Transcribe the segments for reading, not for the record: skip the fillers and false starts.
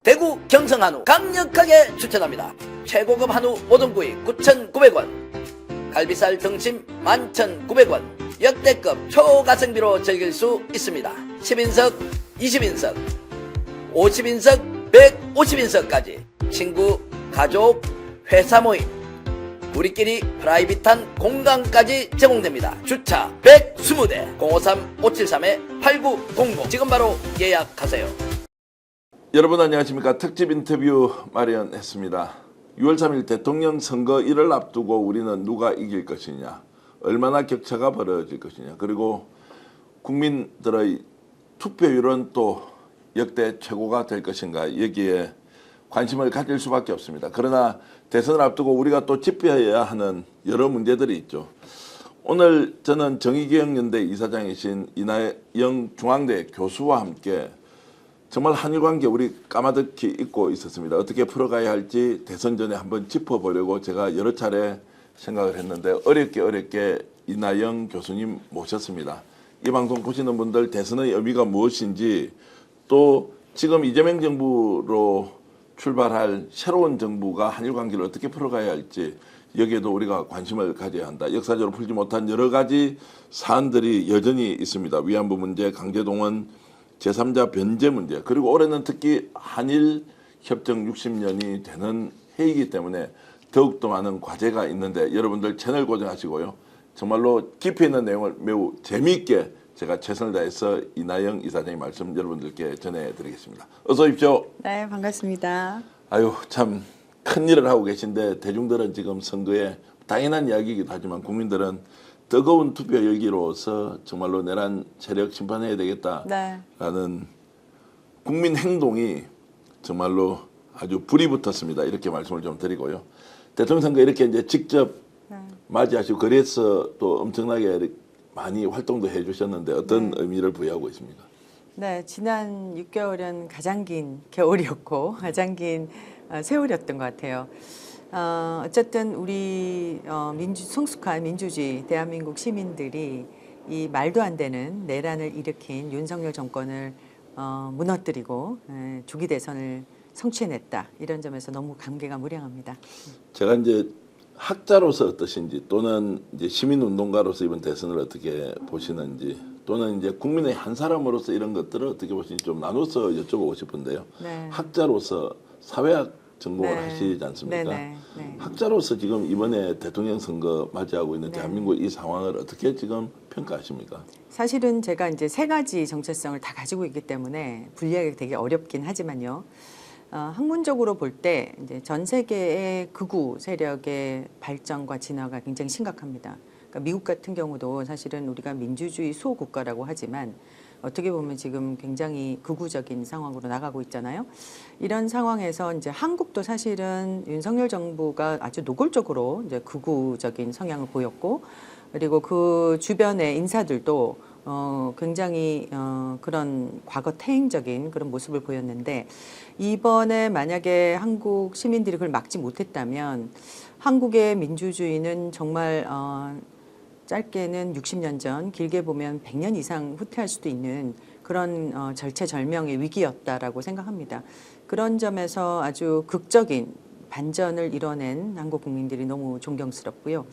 대구 경성 한우 강력하게 추천합니다. 최고급 한우 모듬구이 9,900원, 갈비살 등심 11,900원, 역대급 초가성비로 즐길 수 있습니다. 10인석, 20인석, 50인석, 150인석까지 친구, 가족, 회사 모임, 우리끼리 프라이빗한 공간까지 제공됩니다. 주차 120대 053-573-8900 지금 바로 예약하세요. 여러분 안녕하십니까. 특집 인터뷰 마련했습니다. 6월 3일 대통령 선거일을 앞두고 우리는 누가 이길 것이냐, 얼마나 격차가 벌어질 것이냐, 그리고 국민들의 투표율은 또 역대 최고가 될 것인가, 여기에 관심을 가질 수밖에 없습니다. 그러나 대선을 앞두고 우리가 또 짚어야 하는 여러 문제들이 있죠. 오늘 저는 정의기억연대 이사장이신 이나영 중앙대 교수와 함께 정말 한일 관계 우리 까마득히 잊고 있었습니다. 어떻게 풀어가야 할지 대선 전에 한번 짚어보려고 제가 여러 차례 생각을 했는데 어렵게 이나영 교수님 모셨습니다. 이 방송 보시는 분들 대선의 의미가 무엇인지, 또 지금 이재명 정부로 출발할 새로운 정부가 한일 관계를 어떻게 풀어가야 할지, 여기에도 우리가 관심을 가져야 한다. 역사적으로 풀지 못한 여러 가지 사안들이 여전히 있습니다. 위안부 문제, 강제동원, 제3자 변제 문제, 그리고 올해는 특히 한일 협정 60년이 되는 해이기 때문에 더욱더 많은 과제가 있는데 여러분들 채널 고정하시고요. 정말로 깊이 있는 내용을 매우 재미있게 제가 최선을 다해서 이나영 이사장의 말씀 여러분들께 전해드리겠습니다. 어서 오십시오. 네, 반갑습니다. 아유, 참 큰일을 하고 계신데 대중들은 지금 선거에 당연한 이야기이기도 하지만 국민들은 뜨거운 투표 열기로서 정말로 내란 세력 심판해야 되겠다라는 네. 국민 행동이 정말로 아주 불이 붙었습니다. 이렇게 말씀을 좀 드리고요. 대통령 선거 이렇게 이제 직접 맞이하시고 그래서 또 엄청나게 많이 활동도 해주셨는데 어떤 의미를 부여하고 있습니까? 네, 지난 6개월은 가장 긴 겨울이었고 가장 긴 세월이었던 것 같아요. 어쨌든 우리 성숙한 민주주의 대한민국 시민들이 이 말도 안 되는 내란을 일으킨 윤석열 정권을 무너뜨리고 조기 대선을 성취해냈다. 이런 점에서 너무 감개가 무량합니다. 제가 이제 학자로서 어떠신지, 또는 이제 시민운동가로서 이번 대선을 어떻게 보시는지, 또는 이제 국민의 한 사람으로서 이런 것들을 어떻게 보시는지 좀 나눠서 여쭤보고 싶은데요. 네. 학자로서 사회학 전공을 네. 하시지 않습니까? 네. 학자로서 지금 이번에 대통령 선거 맞이하고 있는 대한민국 이 상황을 어떻게 지금 평가하십니까? 사실은 제가 이제 세 가지 정체성을 다 가지고 있기 때문에 분리하기 되게 어렵긴 하지만요. 학문적으로 볼 때 이제 전 세계의 극우 세력의 발전과 진화가 굉장히 심각합니다. 그러니까 미국 같은 경우도 사실은 우리가 민주주의 수호 국가라고 하지만 어떻게 보면 지금 굉장히 극우적인 상황으로 나가고 있잖아요. 이런 상황에서 이제 한국도 사실은 윤석열 정부가 아주 노골적으로 이제 극우적인 성향을 보였고, 그리고 그 주변의 인사들도 굉장히 그런 과거 퇴행적인 그런 모습을 보였는데, 이번에 만약에 한국 시민들이 그걸 막지 못했다면 한국의 민주주의는 정말 짧게는 60년 전, 길게 보면 100년 이상 후퇴할 수도 있는 그런 절체절명의 위기였다라고 생각합니다. 그런 점에서 아주 극적인 반전을 이뤄낸 한국 국민들이 너무 존경스럽고요.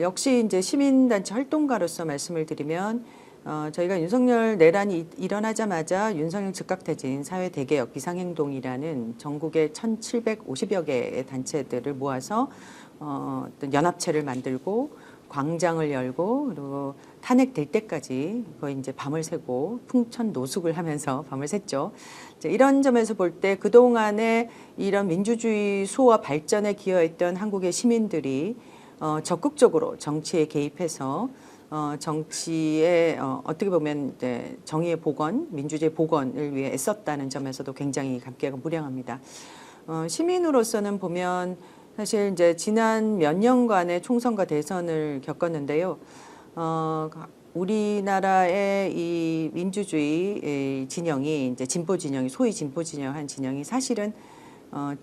역시 이제 시민단체 활동가로서 말씀을 드리면, 저희가 윤석열 내란이 일어나자마자 윤석열 즉각퇴진, 사회 대개혁, 비상행동이라는 전국의 1,750여 개의 단체들을 모아서 어떤 연합체를 만들고 광장을 열고, 그리고 탄핵될 때까지 거의 이제 밤을 새고 풍천 노숙을 하면서 밤을 샜죠. 이런 점에서 볼 때 그동안에 이런 민주주의 수호와 발전에 기여했던 한국의 시민들이 적극적으로 정치에 개입해서 정치에 어떻게 보면 이제 정의의 복원, 민주주의 복원을 위해 애썼다는 점에서도 굉장히 감개가 무량합니다. 시민으로서는 보면 사실 이제 지난 몇 년간의 총선과 대선을 겪었는데요. 우리나라의 이 민주주의 진영이 이제 진보 진영이, 소위 진보 진영 한 진영이 사실은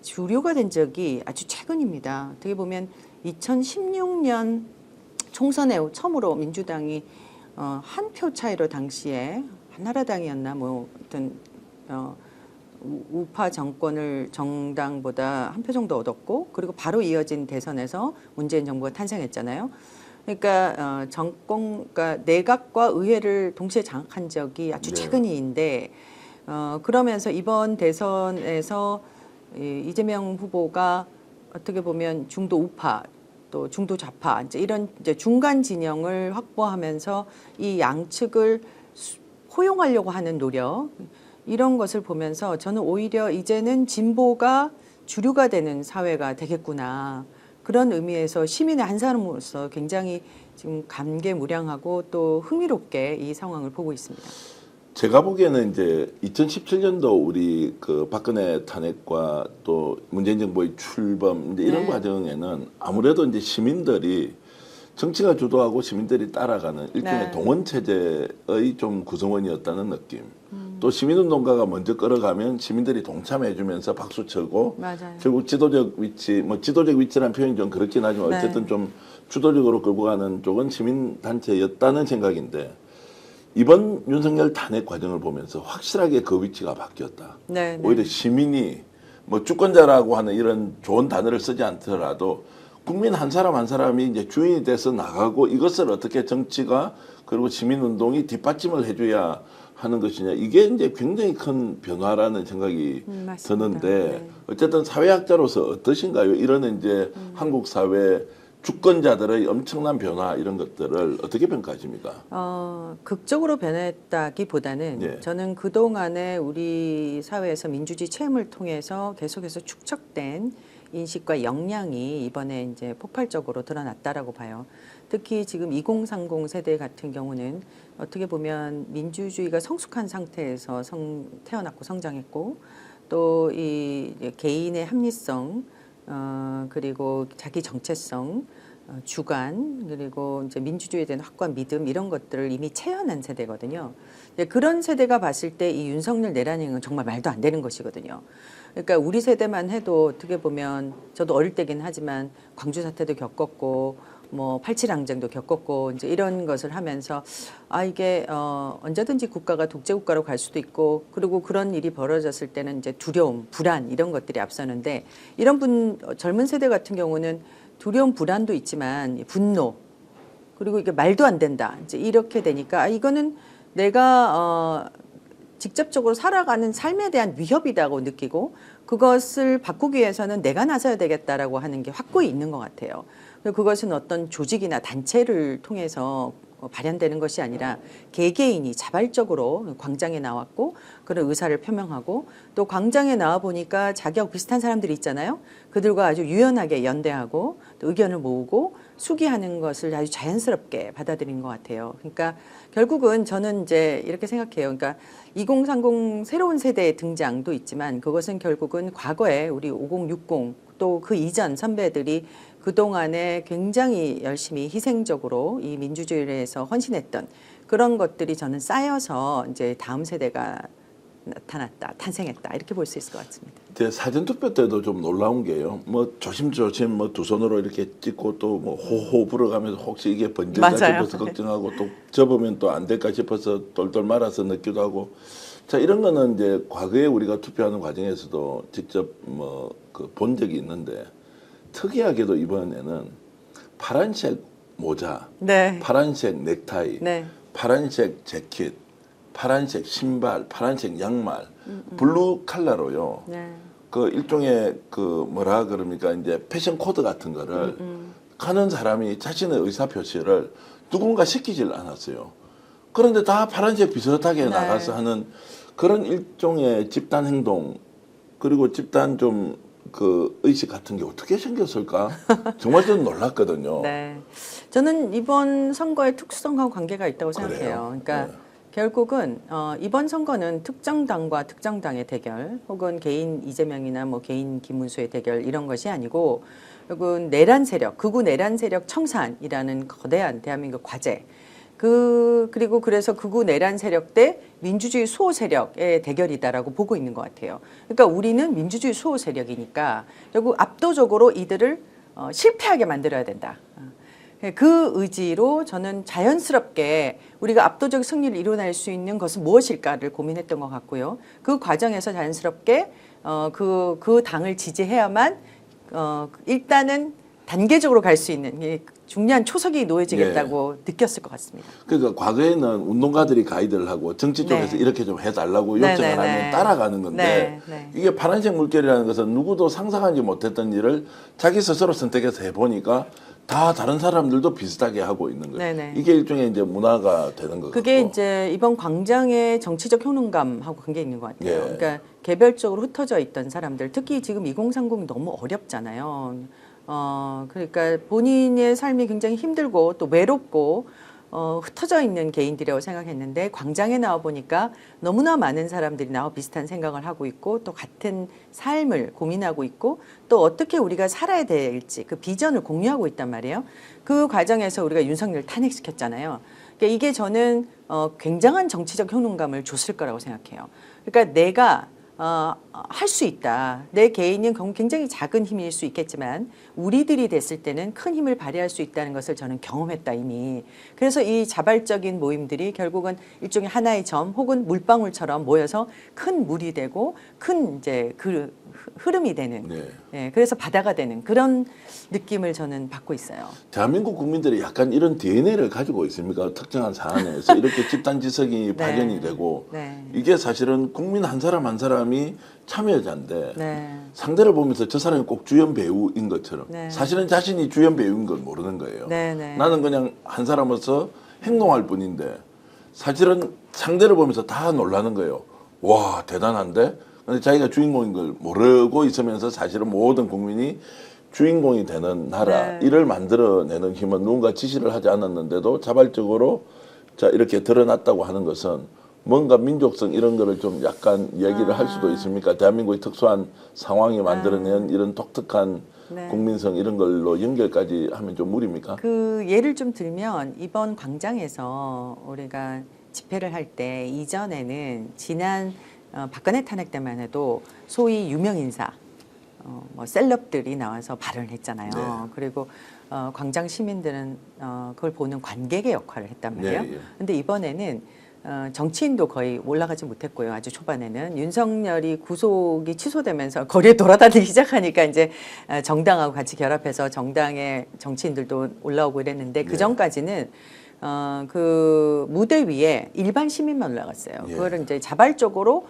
주류가 된 적이 아주 최근입니다. 어떻게 보면 2016년 총선에 처음으로 민주당이 한 표 차이로 당시에 한나라당이었나 뭐 어떤 우파 정권을 정당보다 한 표 정도 얻었고 그리고 바로 이어진 대선에서 문재인 정부가 탄생했잖아요. 그러니까 그러니까 내각과 의회를 동시에 장악한 적이 아주 네. 최근인데 그러면서 이번 대선에서 이재명 후보가 어떻게 보면 중도 우파 또 중도 좌파 이런 중간 진영을 확보하면서 이 양측을 포용하려고 하는 노력 이런 것을 보면서 저는 오히려 이제는 진보가 주류가 되는 사회가 되겠구나. 그런 의미에서 시민의 한 사람으로서 굉장히 지금 감개무량하고 또 흥미롭게 이 상황을 보고 있습니다. 제가 보기에는 이제 2017년도 우리 그 박근혜 탄핵과 또 문재인 정부의 출범 이제 이런 네. 과정에는 아무래도 이제 시민들이 정치가 주도하고 시민들이 따라가는 일종의 네. 동원 체제의 좀 구성원이었다는 느낌. 또 시민운동가가 먼저 끌어가면 시민들이 동참해주면서 박수 쳐고 맞아요. 결국 지도적 위치, 뭐 지도적 위치라는 표현이 좀 그렇긴 하지만 네. 어쨌든 좀 주도적으로 끌고 가는 쪽은 시민단체였다는 생각인데 이번 윤석열 탄핵 과정을 보면서 확실하게 그 위치가 바뀌었다. 네, 네. 오히려 시민이 뭐 주권자라고 하는 이런 좋은 단어를 쓰지 않더라도 국민 한 사람 한 사람이 이제 주인이 돼서 나가고 이것을 어떻게 정치가 그리고 시민운동이 뒷받침을 해줘야 하는 것이냐 이게 이제 굉장히 큰 변화라는 생각이 맞습니다. 드는데 네. 어쨌든 사회학자로서 어떠신가요? 이런 이제 한국 사회 주권자들의 엄청난 변화 이런 것들을 어떻게 평가하십니까? 극적으로 변했다기보다는 예. 저는 그동안에 우리 사회에서 민주주의 체험을 통해서 계속해서 축적된 인식과 역량이 이번에 이제 폭발적으로 드러났다라고 봐요. 특히 지금 2030 세대 같은 경우는 어떻게 보면 민주주의가 성숙한 상태에서 태어났고 성장했고 또 이 개인의 합리성 그리고 자기 정체성 주관 그리고 이제 민주주의에 대한 확고한 믿음 이런 것들을 이미 체현한 세대거든요. 그런 세대가 봤을 때 이 윤석열 내란행은 정말 말도 안 되는 것이거든요. 그러니까 우리 세대만 해도 어떻게 보면 저도 어릴 때긴 하지만 광주 사태도 겪었고 뭐 87 항쟁도 겪었고 이제 이런 것을 하면서 이게 언제든지 국가가 독재 국가로 갈 수도 있고 그리고 그런 일이 벌어졌을 때는 이제 두려움, 불안 이런 것들이 앞서는데 이런 젊은 세대 같은 경우는 두려움, 불안도 있지만 분노 그리고 이게 말도 안 된다 이제 이렇게 되니까 이거는 내가 직접적으로 살아가는 삶에 대한 위협이라고 느끼고 그것을 바꾸기 위해서는 내가 나서야 되겠다라고 하는 게 확고히 있는 것 같아요. 그것은 어떤 조직이나 단체를 통해서 발현되는 것이 아니라 개개인이 자발적으로 광장에 나왔고 그런 의사를 표명하고 또 광장에 나와 보니까 자기하고 비슷한 사람들이 있잖아요. 그들과 아주 유연하게 연대하고 또 의견을 모으고 수기하는 것을 아주 자연스럽게 받아들인 것 같아요. 그러니까 결국은 저는 이제 이렇게 생각해요. 그러니까 2030 새로운 세대의 등장도 있지만 그것은 결국은 과거에 우리 5060 또 그 이전 선배들이 그동안에 굉장히 열심히 희생적으로 이 민주주의를 위해서 헌신했던 그런 것들이 저는 쌓여서 이제 다음 세대가 나타났다, 탄생했다 이렇게 볼 수 있을 것 같습니다. 제 사전투표 때도 좀 놀라운 게요. 뭐 조심조심 뭐 두 손으로 이렇게 찍고 또 뭐 호호 불어가면서 혹시 이게 번질까 맞아요. 싶어서 걱정하고 또 접으면 또 안 될까 싶어서 똘똘 말아서 넣기도 하고. 자 이런 거는 이제 과거에 우리가 투표하는 과정에서도 직접 뭐 그 본 적이 있는데 특이하게도 이번에는 파란색 모자, 네. 파란색 넥타이, 네. 파란색 재킷, 파란색 신발, 파란색 양말, 블루 칼라로요. 네. 그 일종의 그 뭐라 그럽니까 이제 패션 코드 같은 거를 가는 사람이 자신의 의사 표시를 누군가 시키질 않았어요. 그런데 다 파란색 비슷하게 네. 나가서 하는 그런 일종의 집단 행동 그리고 집단 좀 그 의식 같은 게 어떻게 생겼을까? 정말 좀 놀랐거든요. 네. 저는 이번 선거의 특수성과 관계가 있다고 생각해요. 그러니까 네. 결국은 이번 선거는 특정 당과 특정 당의 대결 혹은 개인 이재명이나 뭐 개인 김문수의 대결 이런 것이 아니고 결국은 내란 세력, 극우 내란 세력 청산이라는 거대한 대한민국 과제 그리고 그래서 극우 내란 세력 대 민주주의 수호 세력의 대결이다라고 보고 있는 것 같아요. 그러니까 우리는 민주주의 수호 세력이니까 결국 압도적으로 이들을 실패하게 만들어야 된다. 그 의지로 저는 자연스럽게 우리가 압도적 승리를 이뤄낼 수 있는 것은 무엇일까를 고민했던 것 같고요. 그 과정에서 자연스럽게 그 당을 지지해야만 일단은 단계적으로 갈 수 있는 중요한 초석이 놓여지겠다고 느꼈을 것 같습니다. 그러니까 과거에는 운동가들이 가이드를 하고 정치 쪽에서 네. 이렇게 좀 해달라고 네, 요청을 네, 하면 네. 따라가는 건데 이게 파란색 물결이라는 것은 누구도 상상하지 못했던 일을 자기 스스로 선택해서 해보니까 다 다른 사람들도 비슷하게 하고 있는 거예요. 네, 네. 이게 일종의 이제 문화가 되는 것 그게 같고. 이제 이번 광장의 정치적 효능감하고 관계 있는 것 같아요. 예. 그러니까 개별적으로 흩어져 있던 사람들, 특히 지금 2030이 너무 어렵잖아요. 그러니까 본인의 삶이 굉장히 힘들고 또 외롭고 흩어져 있는 개인들이라고 생각했는데 광장에 나와 보니까 너무나 많은 사람들이 나와 비슷한 생각을 하고 있고 또 같은 삶을 고민하고 있고 또 어떻게 우리가 살아야 될지 그 비전을 공유하고 있단 말이에요. 그 과정에서 우리가 윤석열을 탄핵시켰잖아요. 그러니까 이게 저는 굉장한 정치적 효능감을 줬을 거라고 생각해요. 그러니까 내가 할 수 있다. 내 개인은 굉장히 작은 힘일 수 있겠지만 우리들이 됐을 때는 큰 힘을 발휘할 수 있다는 것을 저는 경험했다 이미. 그래서 이 자발적인 모임들이 결국은 일종의 하나의 점 혹은 물방울처럼 모여서 큰 물이 되고 큰 이제 그 흐름이 되는. 네. 예, 그래서 바다가 되는 그런 느낌을 저는 받고 있어요. 대한민국 국민들이 약간 이런 DNA를 가지고 있습니까? 특정한 사안에서 이렇게 집단지성이 발현이 되고 네. 이게 사실은 국민 한 사람 한 사람이 참여자인데 네. 상대를 보면서 저 사람이 꼭 주연 배우인 것처럼 네. 사실은 자신이 주연 배우인 걸 모르는 거예요. 네, 네. 나는 그냥 한 사람으로서 행동할 뿐인데 사실은 상대를 보면서 다 놀라는 거예요. 와 대단한데? 근데 자기가 주인공인 걸 모르고 있으면서 사실은 모든 국민이 주인공이 되는 나라 네. 이를 만들어내는 힘은 누군가 지시를 하지 않았는데도 자발적으로 자 이렇게 드러났다고 하는 것은 뭔가 민족성 이런 거를 좀 약간 얘기를 할 수도 있습니까? 대한민국의 특수한 상황이 만들어낸 이런 독특한 네. 국민성 이런 걸로 연결까지 하면 좀 무리입니까? 그 예를 좀 들면 이번 광장에서 우리가 집회를 할 때 이전에는 지난 박근혜 탄핵 때만 해도 소위 유명 인사 뭐 셀럽들이 나와서 발언을 했잖아요. 네. 그리고 광장 시민들은 그걸 보는 관객의 역할을 했단 말이에요. 네, 예. 근데 이번에는 정치인도 거의 올라가지 못했고요. 아주 초반에는 윤석열이 구속이 취소되면서 거리에 돌아다니기 시작하니까 이제 정당하고 같이 결합해서 정당의 정치인들도 올라오고 이랬는데 그 전까지는 그 무대 위에 일반 시민만 올라갔어요. 예. 그거를 이제 자발적으로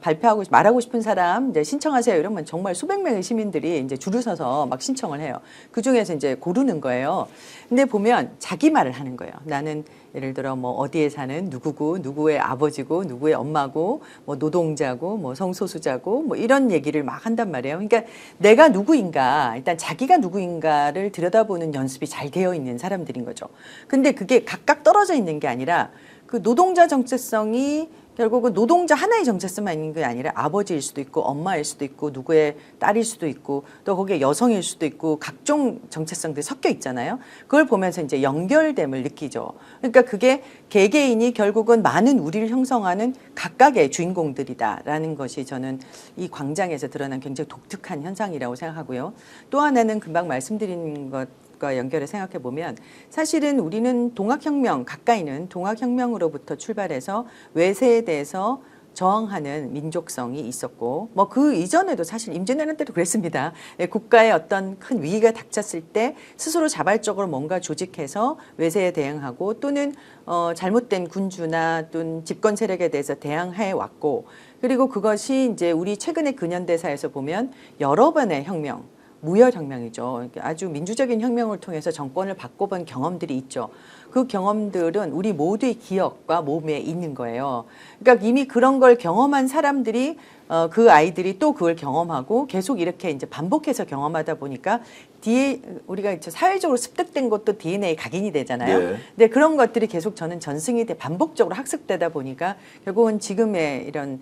발표하고 말하고 싶은 사람 이제 신청하세요 이러면 정말 수백 명의 시민들이 이제 줄을 서서 막 신청을 해요. 그 중에서 이제 고르는 거예요. 근데 보면 자기 말을 하는 거예요. 나는 예를 들어 뭐 어디에 사는 누구고 누구의 아버지고 누구의 엄마고 뭐 노동자고 뭐 성소수자고 뭐 이런 얘기를 막 한단 말이에요. 그러니까 내가 누구인가 일단 자기가 누구인가를 들여다보는 연습이 잘 되어 있는 사람들인 거죠. 근데 그게 각각 떨어져 있는 게 아니라 그 노동자 정체성이 결국은 노동자 하나의 정체성만 있는 게 아니라 아버지일 수도 있고 엄마일 수도 있고 누구의 딸일 수도 있고 또 거기에 여성일 수도 있고 각종 정체성들이 섞여 있잖아요. 그걸 보면서 이제 연결됨을 느끼죠. 그러니까 그게 개개인이 결국은 많은 우리를 형성하는 각각의 주인공들이다라는 것이 저는 이 광장에서 드러난 굉장히 독특한 현상이라고 생각하고요. 또 하나는 금방 말씀드린 것과 연결해 생각해 보면 사실은 우리는 동학혁명 가까이는 동학혁명으로부터 출발해서 외세에 대해서 저항하는 민족성이 있었고 뭐 그 이전에도 사실 임진왜란 때도 그랬습니다. 국가의 어떤 큰 위기가 닥쳤을 때 스스로 자발적으로 뭔가 조직해서 외세에 대응하고 또는 잘못된 군주나 또는 집권 세력에 대해서 대항해 왔고 그리고 그것이 이제 우리 최근의 근현대사에서 보면 여러 번의 혁명 무혈혁명이죠. 아주 민주적인 혁명을 통해서 정권을 바꿔본 경험들이 있죠. 그 경험들은 우리 모두의 기억과 몸에 있는 거예요. 그러니까 이미 그런 걸 경험한 사람들이 그 아이들이 또 그걸 경험하고 계속 이렇게 이제 반복해서 경험하다 보니까 우리가 이제 사회적으로 습득된 것도 DNA 각인이 되잖아요. 네. 근데 그런 것들이 계속 저는 전승이 돼 반복적으로 학습되다 보니까 결국은 지금의 이런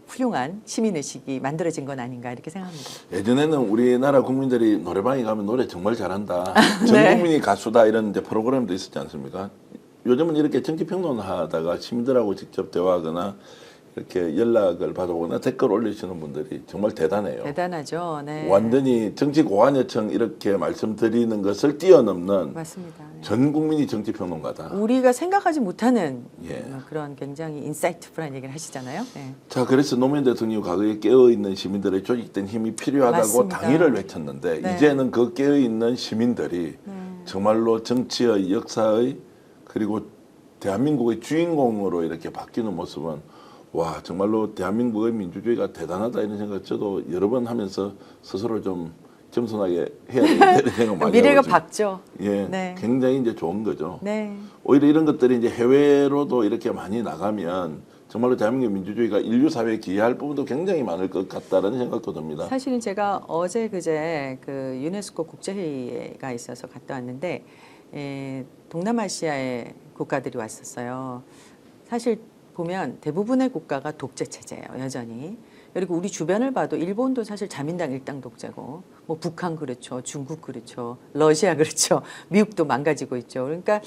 훌륭한 시민의식이 만들어진 건 아닌가 이렇게 생각합니다. 예전에는 우리나라 국민들이 노래방에 가면 노래 정말 잘한다. 전 네. 국민이 가수다 이런 이제 프로그램도 있었지 않습니까? 요즘은 이렇게 정치평론하다가 시민들하고 직접 대화하거나 이렇게 연락을 받아보거나 댓글 올리시는 분들이 정말 대단해요. 대단하죠. 네. 완전히 정치 고관여청 이렇게 말씀드리는 것을 뛰어넘는 맞습니다. 네. 전 국민이 정치평론가다. 우리가 생각하지 못하는 예. 그런 굉장히 인사이트풀한 얘기를 하시잖아요. 네. 자, 그래서 노무현 대통령이 과거에 깨어있는 시민들의 조직된 힘이 필요하다고 맞습니다. 당일을 외쳤는데 네. 이제는 그 깨어있는 시민들이 정말로 정치의 역사의 그리고 대한민국의 주인공으로 이렇게 바뀌는 모습은 와, 정말로 대한민국의 민주주의가 대단하다 이런 생각 저도 여러 번 하면서 스스로 좀 겸손하게 해야 되겠다 이런 생각 많이 미래가 하거든요. 밝죠. 예, 네. 굉장히 이제 좋은 거죠. 네. 오히려 이런 것들이 이제 해외로도 이렇게 많이 나가면 정말로 대한민국 민주주의가 인류 사회에 기여할 부분도 굉장히 많을 것 같다는 생각도 듭니다. 사실은 제가 어제 그제 그 유네스코 국제회의가 있어서 갔다 왔는데 동남아시아의 국가들이 왔었어요. 사실 보면 대부분의 국가가 독재 체제예요, 여전히. 그리고 우리 주변을 봐도 일본도 사실 자민당 일당 독재고, 뭐 북한 그렇죠, 중국 그렇죠, 러시아 그렇죠, 미국도 망가지고 있죠. 그러니까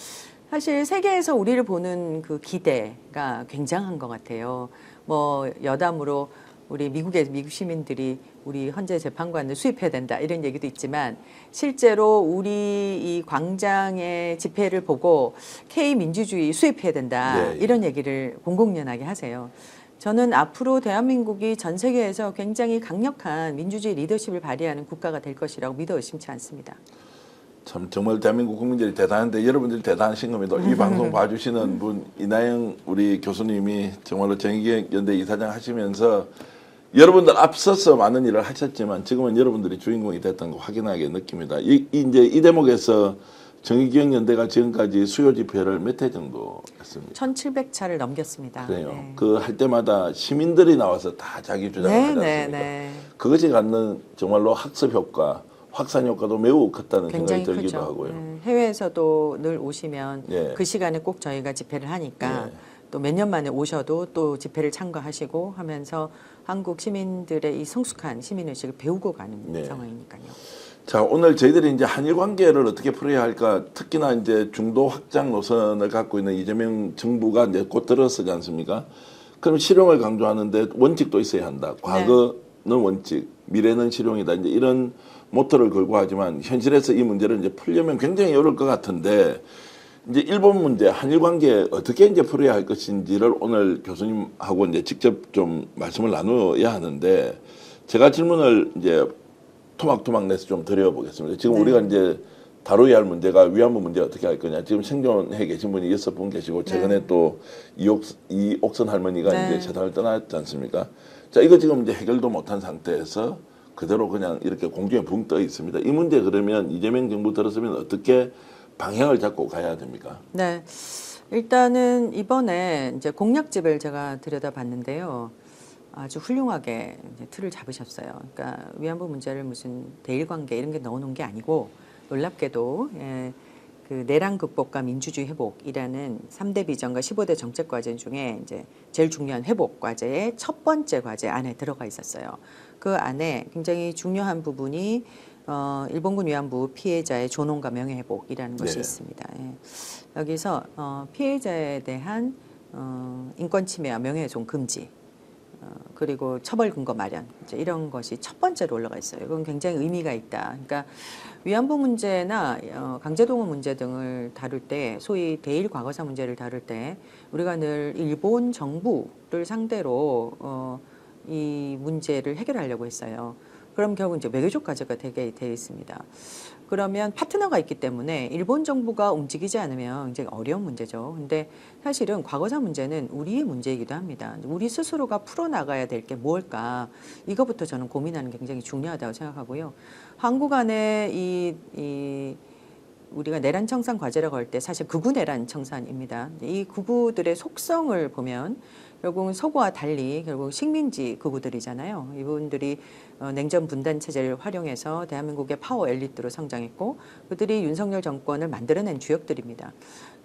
사실 세계에서 우리를 보는 그 기대가 굉장한 것 같아요. 뭐 여담으로 우리 미국 시민들이 우리 헌재 재판관을 수입해야 된다 이런 얘기도 있지만 실제로 우리 이 광장의 집회를 보고 K 민주주의 수입해야 된다 네, 예. 이런 얘기를 공공연하게 하세요. 저는 앞으로 대한민국이 전 세계에서 굉장히 강력한 민주주의 리더십을 발휘하는 국가가 될 것이라고 믿어 의심치 않습니다. 참 정말 대한민국 국민들이 대단한데 여러분들이 대단하신 겁니다. 이 방송 봐주시는 분 이나영 우리 교수님이 정말로 정의기획연대 이사장 하시면서 여러분들 앞서서 많은 일을 하셨지만 지금은 여러분들이 주인공이 됐다는 거 확인하게 느낍니다. 이제 이 대목에서 정의기획연대가 지금까지 수요 집회를 몇 회 정도 했습니다. 1,700차를 넘겼습니다. 그래요. 네. 그 할 때마다 시민들이 나와서 다 자기 주장을 하지 않습니까? 그것이 갖는 정말로 학습 효과, 확산 효과도 매우 컸다는 생각이 굉장히 들기도 크죠. 하고요. 해외에서도 늘 오시면 예. 그 시간에 꼭 저희가 집회를 하니까 예. 또 몇 년 만에 오셔도 또 집회를 참가하시고 하면서 한국 시민들의 이 성숙한 시민의식을 배우고 가는 네. 상황이니까요. 자, 오늘 저희들이 이제 한일 관계를 어떻게 풀어야 할까? 특히나 이제 중도 확장 노선을 갖고 있는 이재명 정부가 이제 곧 들어서지 않습니까? 그럼 실용을 강조하는데 원칙도 있어야 한다. 과거는 원칙, 미래는 실용이다. 이제 이런 모토를 걸고 하지만 현실에서 이 문제를 이제 풀려면 굉장히 어려울 것 같은데 이제 일본 문제, 한일 관계 어떻게 이제 풀어야 할 것인지를 오늘 교수님하고 이제 직접 좀 말씀을 나누어야 하는데 제가 질문을 이제 토막토막 내서 좀 드려보겠습니다. 지금 우리가 이제 다루어야 할 문제가 위안부 문제 어떻게 할 거냐. 지금 생존해 계신 분이 6분 계시고 최근에 또 이옥선 할머니가 이제 세상을 떠났지 않습니까? 자, 이거 지금 이제 해결도 못한 상태에서 그대로 그냥 이렇게 공중에 붕 떠 있습니다. 이 문제 그러면 이재명 정부 들었으면 어떻게 방향을 잡고 가야 됩니까? 네. 일단은 이번에 이제 공약집을 제가 들여다봤는데요. 아주 훌륭하게 이제 틀을 잡으셨어요. 그러니까 위안부 문제를 무슨 대일 관계 이런 게 넣어놓은 게 아니고 놀랍게도 그 내란 극복과 민주주의 회복이라는 3대 비전과 15대 정책 과제 중에 이제 제일 중요한 회복 과제의 첫 번째 과제 안에 들어가 있었어요. 그 안에 굉장히 중요한 부분이 일본군 위안부 피해자의 존엄과 명예회복이라는 것이 있습니다. 여기서 피해자에 대한 인권 침해와 명예훼손 금지 그리고 처벌 근거 마련 이런 것이 첫 번째로 올라가 있어요. 이건 굉장히 의미가 있다. 그러니까 위안부 문제나 강제동원 문제 등을 다룰 때 소위 대일 과거사 문제를 다룰 때 우리가 늘 일본 정부를 상대로 이 문제를 해결하려고 했어요. 그럼 결국 이제 외교적 과제가 되게 돼 있습니다. 그러면 파트너가 있기 때문에 일본 정부가 움직이지 않으면 굉장히 어려운 문제죠. 근데 사실은 과거사 문제는 우리의 문제이기도 합니다. 우리 스스로가 풀어나가야 될 게 뭘까? 이거부터 저는 고민하는 게 굉장히 중요하다고 생각하고요. 한국 안에 우리가 내란 청산 과제라고 할 때 사실 극우 내란 청산입니다. 이 극우들의 속성을 보면 결국은 서구와 달리 결국 식민지 극우들이잖아요. 이분들이 냉전 분단 체제를 활용해서 대한민국의 파워 엘리트로 성장했고 그들이 윤석열 정권을 만들어낸 주역들입니다.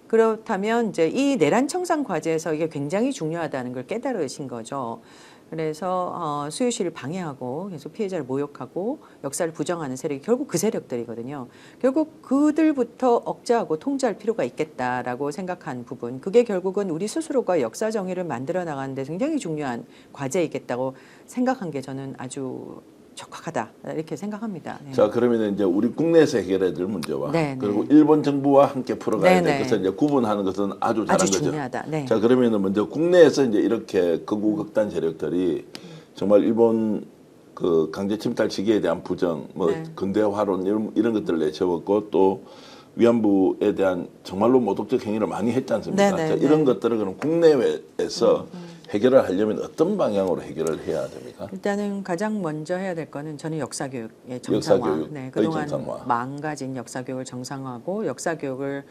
그렇다면 이제 이 내란 청산 과제에서 이게 굉장히 중요하다는 걸 깨달으신 거죠. 그래서 수요시를 방해하고 계속 피해자를 모욕하고 역사를 부정하는 세력이 결국 그 세력들이거든요. 결국 그들부터 억제하고 통제할 필요가 있겠다라고 생각한 부분, 그게 결국은 우리 스스로가 역사 정의를 만들어 나가는 데 굉장히 중요한 과제이겠다고 생각한 게 저는 아주 적확하다 이렇게 생각합니다. 네. 자, 그러면 이제 우리 국내에서 해결해야 될 문제와 네, 그리고 네. 일본 정부와 함께 풀어가야 네, 될 네. 것을 이제 구분하는 것은 아주 잘한 아주 거죠. 중요하다. 네. 자, 그러면은 먼저 국내에서 이제 이렇게 극우 극단 세력들이 정말 일본 그 강제 침탈 시기에 대한 부정, 뭐 네. 근대화론 이런 것들을 내세웠고 또 위안부에 대한 정말로 모독적 행위를 많이 했지 않습니까? 네, 네, 자, 네. 이런 것들을 그럼 국내외에서 해결을 하려면 어떤 방향으로 해결을 해야 됩니까? 일단은 가장 먼저 해야 될 거는 저는 역사교육의 정상화. 역사교육의 네, 그동안 정상화. 망가진 역사교육을 정상화하고 역사교육을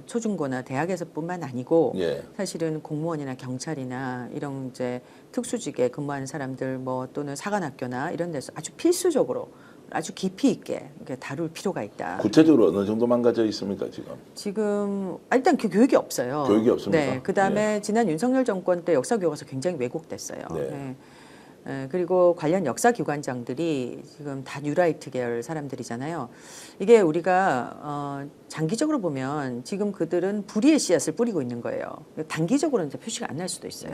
초중고나 대학에서뿐만 아니고 예. 사실은 공무원이나 경찰이나 이런 이제 특수직에 근무하는 사람들 뭐 또는 사관학교나 이런 데서 아주 필수적으로 아주 깊이 있게 이렇게 다룰 필요가 있다. 구체적으로 어느 정도 망가져 있습니까 지금? 지금 일단 그 교육이 없어요. 교육이 없습니까? 네. 그다음에 지난 윤석열 정권 때 역사 교과서 굉장히 왜곡됐어요. 네. 그리고 관련 역사 기관장들이 지금 다 뉴라이트 계열 사람들이잖아요. 이게 우리가 장기적으로 보면 지금 그들은 불의의 씨앗을 뿌리고 있는 거예요. 단기적으로는 이제 표시가 안 날 수도 있어요.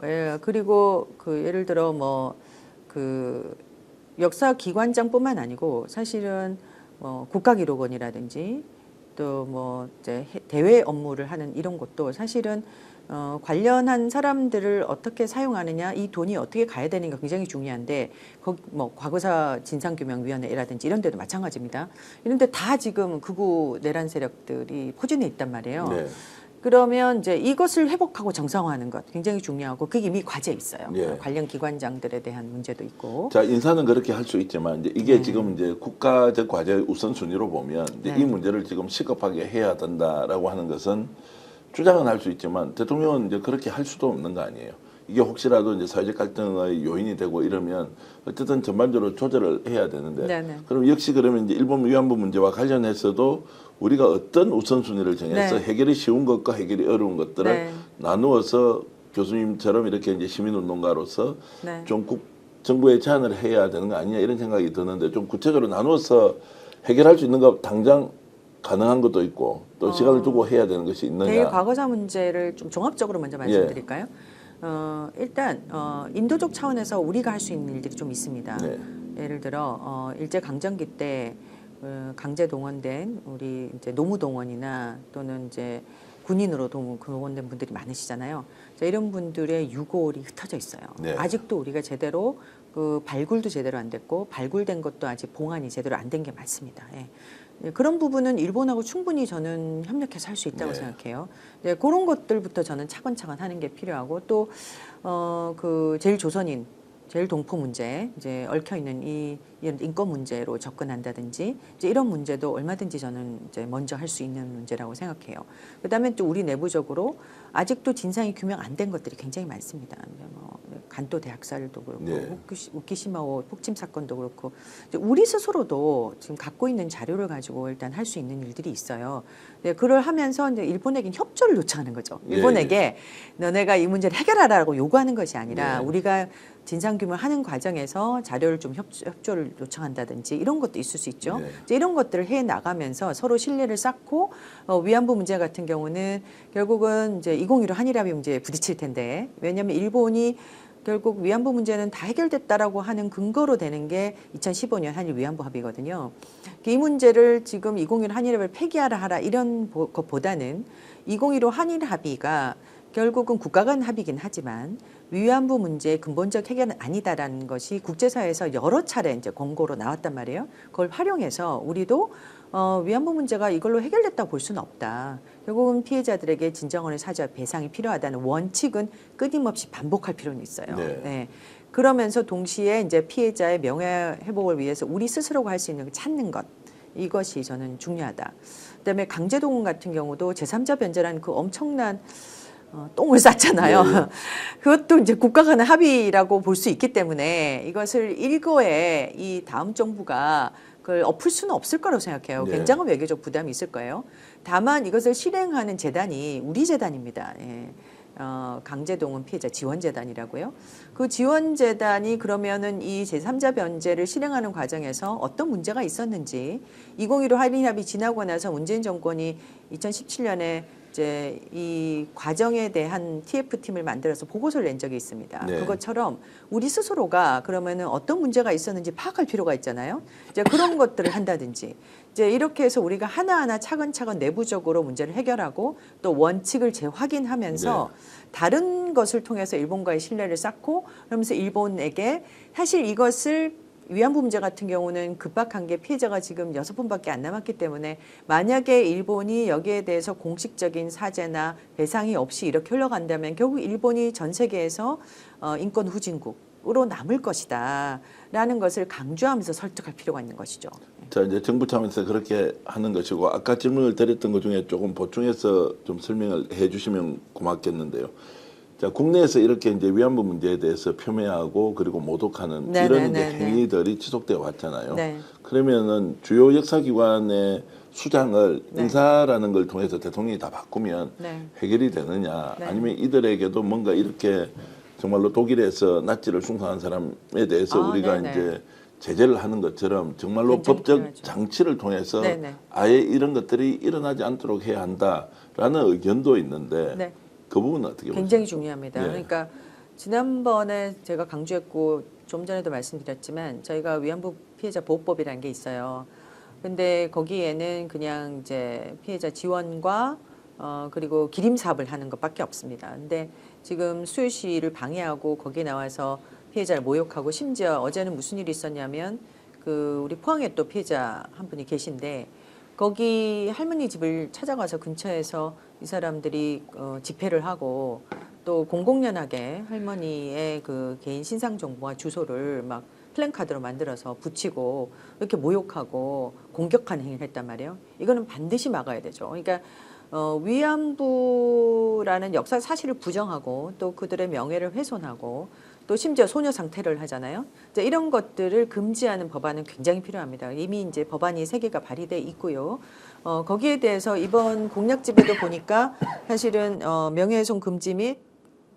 네. 그리고 그 예를 들어 그 역사 기관장뿐만 아니고 사실은 국가기록원이라든지 또 뭐 이제 대외 업무를 하는 이런 곳도 사실은 관련한 사람들을 어떻게 사용하느냐, 이 돈이 어떻게 가야 되는 게 굉장히 중요한데, 거기 뭐 과거사 진상규명위원회라든지 이런 데도 마찬가지입니다. 이런 데 다 지금 극우 내란 세력들이 포진해 있단 말이에요. 네. 그러면 이제 이것을 회복하고 정상화하는 것 굉장히 중요하고 그게 이미 과제에 있어요. 예. 관련 기관장들에 대한 문제도 있고. 자, 인사는 그렇게 할 수 있지만 이제 이게 네. 지금 이제 국가적 과제 우선순위로 보면 이제 네. 이 문제를 지금 시급하게 해야 된다라고 하는 것은 주장은 할 수 있지만 대통령은 이제 그렇게 할 수도 없는 거 아니에요. 이게 혹시라도 이제 사회적 갈등의 요인이 되고 이러면 어쨌든 전반적으로 조절을 해야 되는데 네네. 그럼 역시 그러면 이제 일본 위안부 문제와 관련해서도 우리가 어떤 우선순위를 정해서 네. 해결이 쉬운 것과 해결이 어려운 것들을 네. 나누어서 교수님처럼 이렇게 이제 시민운동가로서 네. 좀 정부에 제안을 해야 되는 거 아니냐 이런 생각이 드는데 좀 구체적으로 나누어서 해결할 수 있는 거 당장 가능한 것도 있고 또 시간을 두고 해야 되는 것이 있느냐. 대일과거사 문제를 좀 종합적으로 먼저 말씀드릴까요? 일단 인도적 차원에서 우리가 할 수 있는 일들이 좀 있습니다. 네. 예를 들어 일제 강점기 때 강제 동원된 우리 이제 노무 동원이나 또는 이제 군인으로 동원된 분들이 많으시잖아요. 자, 이런 분들의 유골이 흩어져 있어요. 네. 아직도 우리가 제대로 그 발굴도 제대로 안 됐고 발굴된 것도 아직 봉안이 제대로 안 된 게 많습니다. 예. 그런 부분은 일본하고 충분히 저는 협력해서 할 수 있다고 네. 생각해요. 네, 그런 것들부터 저는 차근차근 하는 게 필요하고 또 그 제일 조선인, 제일 동포 문제, 이제 얽혀 있는 이런 인권 문제로 접근한다든지 이제 이런 문제도 얼마든지 저는 이제 먼저 할 수 있는 문제라고 생각해요. 그다음에 또 우리 내부적으로 아직도 진상이 규명 안 된 것들이 굉장히 많습니다. 뭐 간도 대학살도 그렇고 네. 우키시마호 폭침 사건도 그렇고 이제 우리 스스로도 지금 갖고 있는 자료를 가지고 일단 할 수 있는 일들이 있어요. 네, 그걸 하면서 이제 일본에겐 협조를 요청하는 거죠. 예, 일본에게 너네가 이 문제를 해결하라고 요구하는 것이 아니라 네. 우리가 진상규명하는 과정에서 자료를 좀 협조를 요청한다든지 이런 것도 있을 수 있죠. 네. 이제 이런 것들을 해 나가면서 서로 신뢰를 쌓고 위안부 문제 같은 경우는 결국은 이제 2015 한일합의 문제에 부딪힐 텐데 왜냐하면 일본이 결국 위안부 문제는 다 해결됐다라고 하는 근거로 되는 게 2015년 한일 위안부 합의거든요. 이 문제를 지금 2015 한일합의를 폐기하라 이런 것보다는 2015 한일 합의가 결국은 국가 간 합의긴 하지만 위안부 문제의 근본적 해결은 아니다라는 것이 국제사회에서 여러 차례 이제 권고로 나왔단 말이에요. 그걸 활용해서 우리도 위안부 문제가 이걸로 해결됐다고 볼 수는 없다. 결국은 피해자들에게 진정한의 사죄와 배상이 필요하다는 원칙은 끊임없이 반복할 필요는 있어요. 네. 네. 그러면서 동시에 이제 피해자의 명예 회복을 위해서 우리 스스로가 할 수 있는 걸 찾는 것. 이것이 저는 중요하다. 그다음에 강제동원 같은 경우도 제3자 변제라는 그 엄청난 똥을 쌌잖아요. 네. 그것도 이제 국가 간의 합의라고 볼 수 있기 때문에 이것을 일거에 이 다음 정부가 그걸 엎을 수는 없을 거라고 생각해요. 네. 굉장한 외교적 부담이 있을 거예요. 다만 이것을 실행하는 재단이 우리 재단입니다. 예. 강제동원 피해자 지원재단이라고요. 그 지원재단이 그러면은 이 제3자 변제를 실행하는 과정에서 어떤 문제가 있었는지 2015 할인합의 지나고 나서 문재인 정권이 2017년에 이제 이 과정에 대한 TF팀을 만들어서 보고서를 낸 적이 있습니다. 네. 그것처럼 우리 스스로가 그러면은 어떤 문제가 있었는지 파악할 필요가 있잖아요. 이제 그런 것들을 한다든지 이제 이렇게 해서 우리가 하나하나 차근차근 내부적으로 문제를 해결하고 또 원칙을 재확인하면서 다른 것을 통해서 일본과의 신뢰를 쌓고 그러면서 일본에게 사실 이것을 위안부 문제 같은 경우는 급박한 게 피해자가 지금 6분밖에 안 남았기 때문에 만약에 일본이 여기에 대해서 공식적인 사죄나 배상이 없이 이렇게 흘러간다면 결국 일본이 전 세계에서 인권 후진국으로 남을 것이다라는 것을 강조하면서 설득할 필요가 있는 것이죠. 자, 이제 정부 차원에서 그렇게 하는 것이고 아까 질문을 드렸던 것 중에 조금 보충해서 좀 설명을 해주시면 고맙겠는데요. 자, 국내에서 이렇게 이제 위안부 문제에 대해서 표명하고 그리고 모독하는 이런 이제 행위들이 지속되어 왔잖아요. 네. 그러면은 주요 역사기관의 수장을 인사라는 걸 통해서 대통령이 다 바꾸면 해결이 되느냐? 아니면 이들에게도 뭔가 이렇게 정말로 독일에서 나치를 숭상한 사람에 대해서 우리가 이제 제재를 하는 것처럼 정말로 법적 필요하죠. 장치를 통해서 아예 이런 것들이 일어나지 않도록 해야 한다라는 의견도 있는데 그 부분은 어떻게 보세요? 굉장히 중요합니다. 그러니까 지난번에 제가 강조했고 좀 전에도 말씀드렸지만 저희가 위안부 피해자 보호법이라는 게 있어요. 근데 거기에는 그냥 이제 피해자 지원과 그리고 기림 사업을 하는 것밖에 없습니다. 근데 지금 수요시를 방해하고 거기에 나와서 피해자를 모욕하고 심지어 어제는 무슨 일이 있었냐면 그 우리 포항에 또 피해자 한 분이 계신데 거기 할머니 집을 찾아가서 근처에서 이 사람들이 집회를 하고 또 공공연하게 할머니의 그 개인 신상 정보와 주소를 막 플랜카드로 만들어서 붙이고 이렇게 모욕하고 공격하는 행위를 했단 말이에요. 이거는 반드시 막아야 되죠. 그러니까 위안부라는 역사 사실을 부정하고 또 그들의 명예를 훼손하고 또 심지어 소녀 상태를 하잖아요. 이제 이런 것들을 금지하는 법안은 굉장히 필요합니다. 이미 이제 법안이 3개가 발의돼 있고요. 거기에 대해서 이번 공약집에도 보니까 사실은 명예훼손 금지 및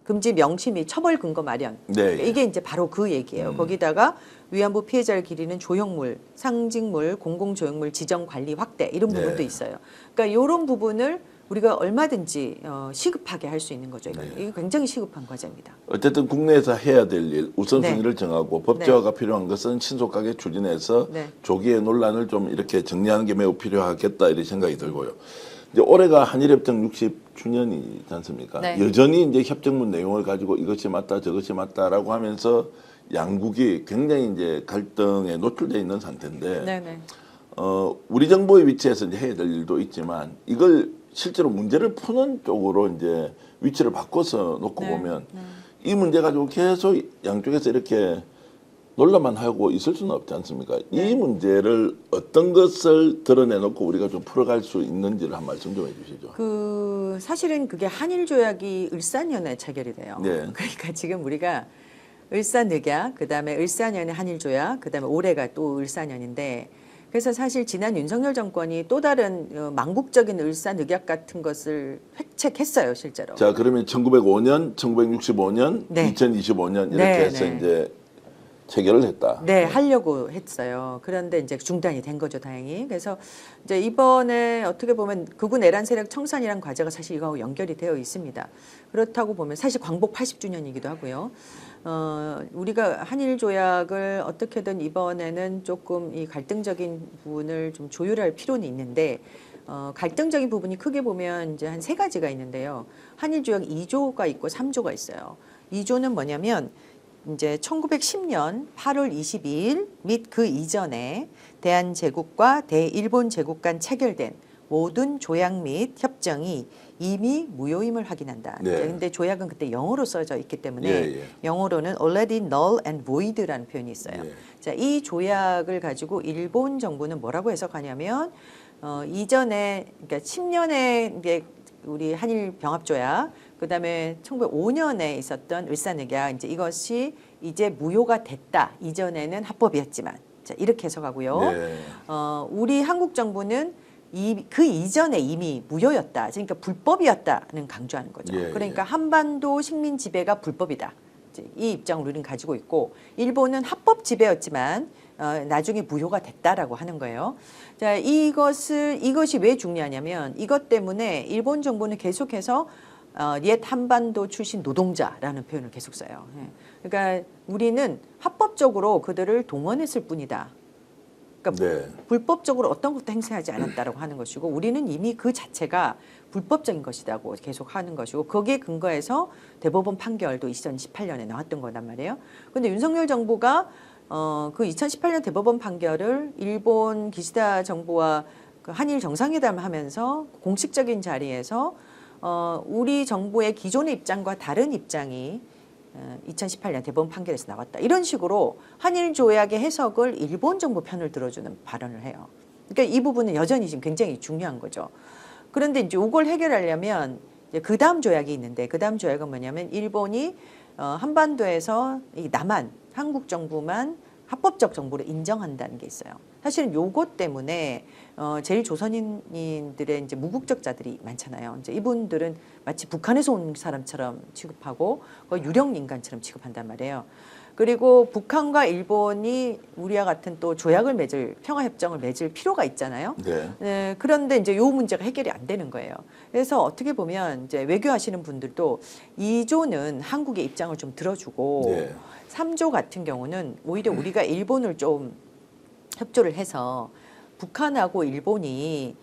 금지 명시 및 처벌 근거 마련. 이게 이제 바로 그 얘기예요. 거기다가 위안부 피해자를 기리는 조형물, 상징물, 공공조형물 지정 관리 확대 이런 부분도 있어요. 그러니까 이런 부분을 우리가 얼마든지 시급하게 할 수 있는 거죠. 이게 굉장히 시급한 과제입니다. 어쨌든 국내에서 해야 될 일, 우선순위를 정하고 법제화가 필요한 것은 신속하게 추진해서 조기의 논란을 좀 이렇게 정리하는 게 매우 필요하겠다 이런 생각이 들고요. 이제 올해가 한일협정 60주년이지 않습니까? 여전히 이제 협정문 내용을 가지고 이것이 맞다 저것이 맞다라고 하면서 양국이 굉장히 이제 갈등에 노출되어 있는 상태인데 우리 정부의 위치에서 이제 해야 될 일도 있지만 이걸 실제로 문제를 푸는 쪽으로 이제 위치를 바꿔서 놓고 보면 이 문제 가지고 계속 양쪽에서 이렇게 논란만 하고 있을 수는 없지 않습니까? 이 문제를 어떤 것을 드러내놓고 우리가 좀 풀어갈 수 있는지를 한 말씀 좀 해주시죠. 그 사실은 그게 한일 조약이 을사년에 체결이 돼요. 그러니까 지금 우리가 을사늑약, 그다음에 을사년에 한일 조약, 그다음에 올해가 또 을사년인데. 그래서 사실 지난 윤석열 정권이 또 다른 망국적인 을사늑약 같은 것을 획책했어요, 실제로. 자, 그러면 1905년, 1965년, 2025년 이렇게 해서 이제 체결을 했다. 하려고 했어요. 그런데 이제 중단이 된 거죠, 다행히. 그래서 이제 이번에 어떻게 보면 극우 내란 세력 청산이란 과제가 사실 이거하고 연결이 되어 있습니다. 그렇다고 보면 사실 광복 80주년이기도 하고요. 우리가 한일 조약을 어떻게든 이번에는 조금 이 갈등적인 부분을 좀 조율할 필요는 있는데 갈등적인 부분이 크게 보면 이제 한 3가지가 있는데요. 한일 조약 2조가 있고 3조가 있어요. 2조는 뭐냐면 이제 1910년 8월 22일 및 그 이전에 대한제국과 대일본 제국 간 체결된 모든 조약 및 협정이 이미 무효임을 확인한다. 근데 조약은 그때 영어로 써져 있기 때문에 영어로는 already null and void라는 표현이 있어요. 자, 이 조약을 가지고 일본 정부는 뭐라고 해석하냐면 이전에 그러니까 10년에 이제 우리 한일 병합 조약, 그다음에 1905년에 있었던 을사늑약 이제 이것이 이제 무효가 됐다. 이전에는 합법이었지만 자, 이렇게 해석하고요. 우리 한국 정부는 그 이전에 이미 무효였다. 그러니까 불법이었다는 강조하는 거죠. 예, 그러니까 예. 한반도 식민 지배가 불법이다. 이제 이 입장을 우리는 가지고 있고 일본은 합법 지배였지만 나중에 무효가 됐다라고 하는 거예요. 자, 이것이 왜 중요하냐면 이것 때문에 일본 정부는 계속해서 옛 한반도 출신 노동자라는 표현을 계속 써요. 예. 그러니까 우리는 합법적으로 그들을 동원했을 뿐이다. 그러니까 네. 불법적으로 어떤 것도 행사하지 않았다라고 하는 것이고 우리는 이미 그 자체가 불법적인 것이라고 계속 하는 것이고 거기에 근거해서 대법원 판결도 2018년에 나왔던 거란 말이에요. 그런데 윤석열 정부가 그 2018년 대법원 판결을 일본 기시다 정부와 그 한일 정상회담을 하면서 공식적인 자리에서 우리 정부의 기존의 입장과 다른 입장이 2018년 대법원 판결에서 나왔다. 이런 식으로 한일 조약의 해석을 일본 정부 편을 들어주는 발언을 해요. 그러니까 이 부분은 여전히 지금 굉장히 중요한 거죠. 그런데 이제 이걸 해결하려면 그 다음 조약이 있는데 그 다음 조약은 뭐냐면 일본이 한반도에서 이 남한 한국 정부만 합법적 정부를 인정한다는 게 있어요. 사실은 요것 때문에 제일 조선인들의 이제 무국적자들이 많잖아요. 이제 이분들은 마치 북한에서 온 사람처럼 취급하고 거의 유령 인간처럼 취급한단 말이에요. 그리고 북한과 일본이 우리와 같은 또 조약을 맺을 평화협정을 맺을 필요가 있잖아요. 네. 네, 그런데 이제 요 문제가 해결이 안 되는 거예요. 그래서 어떻게 보면 이제 외교하시는 분들도 2조는 한국의 입장을 좀 들어주고 네. 3조 같은 경우는 오히려 우리가 일본을 좀 협조를 해서 북한하고 일본이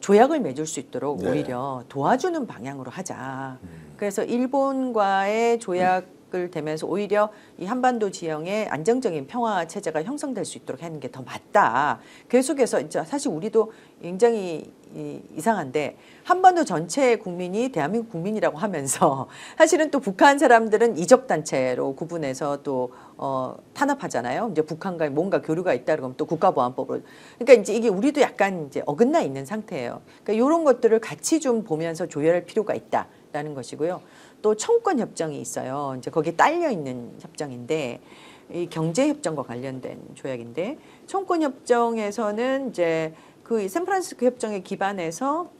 조약을 맺을 수 있도록 네. 오히려 도와주는 방향으로 하자. 그래서 일본과의 조약을 되면서 오히려 이 한반도 지형에 안정적인 평화 체제가 형성될 수 있도록 하는 게 더 맞다. 계속해서 이제 사실 우리도 굉장히 이상한데 한반도 전체 국민이 대한민국 국민이라고 하면서 사실은 또 북한 사람들은 이적 단체로 구분해서 또 탄압하잖아요. 이제 북한과 뭔가 교류가 있다 그러면 또 국가보안법으로. 그러니까 이제 이게 우리도 약간 이제 어긋나 있는 상태예요. 그러니까 이런 것들을 같이 좀 보면서 조율할 필요가 있다라는 것이고요. 또 청구권 협정이 있어요. 이제 거기에 딸려 있는 협정인데 이 경제 협정과 관련된 조약인데 청구권 협정에서는 이제 그 샌프란시스코 협정에 기반해서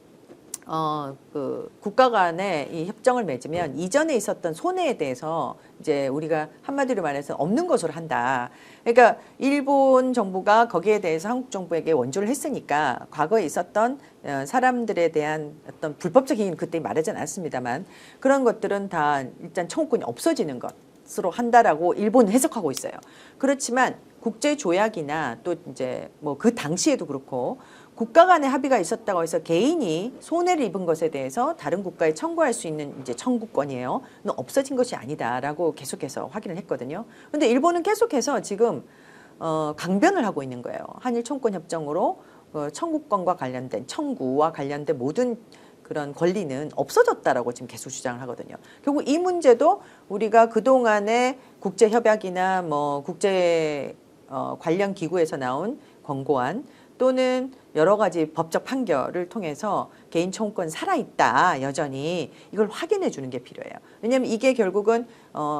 그 국가 간에 이 협정을 맺으면 이전에 있었던 손해에 대해서 이제 우리가 한마디로 말해서 없는 것으로 한다. 그러니까 일본 정부가 거기에 대해서 한국 정부에게 원조를 했으니까 과거에 있었던 사람들에 대한 어떤 불법적인 그때 말하지 않았습니다만 그런 것들은 다 일단 청구권이 없어지는 것으로 한다라고 일본은 해석하고 있어요. 그렇지만 국제 조약이나 또 이제 뭐 그 당시에도 그렇고 국가 간의 합의가 있었다고 해서 개인이 손해를 입은 것에 대해서 다른 국가에 청구할 수 있는 이제 청구권이에요. 없어진 것이 아니다라고 계속해서 확인을 했거든요. 그런데 일본은 계속해서 지금 강변을 하고 있는 거예요. 한일 청구권 협정으로 청구권과 관련된 청구와 관련된 모든 그런 권리는 없어졌다라고 지금 계속 주장을 하거든요. 결국 이 문제도 우리가 그동안의 국제 협약이나 뭐 국제 관련 기구에서 나온 권고안 또는 여러 가지 법적 판결을 통해서 개인 청구권 살아있다 여전히 이걸 확인해 주는 게 필요해요. 왜냐하면 이게 결국은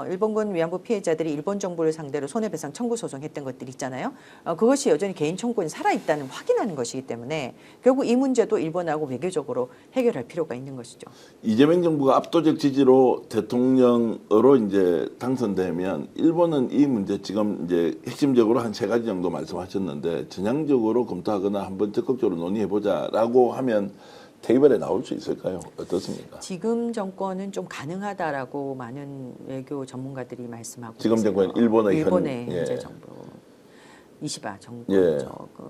일본군 위안부 피해자들이 일본 정부를 상대로 손해배상 청구 소송했던 것들이 있잖아요. 그것이 여전히 개인 청구권이 살아있다는 확인하는 것이기 때문에 결국 이 문제도 일본하고 외교적으로 해결할 필요가 있는 것이죠. 이재명 정부가 압도적 지지로 대통령으로 이제 당선되면 일본은 이 문제 지금 이제 핵심적으로 한 3가지 정도 말씀하셨는데 전향적으로 검토하거나 한번 적극적으로 논의해보자라고 하면 테이블에 나올 수 있을까요? 어떻습니까? 지금 정권은 좀 가능하다라고 많은 외교 전문가들이 말씀하고 지금 있어요. 정권 일본의 현재 예. 정부 이시바 정부죠. 예.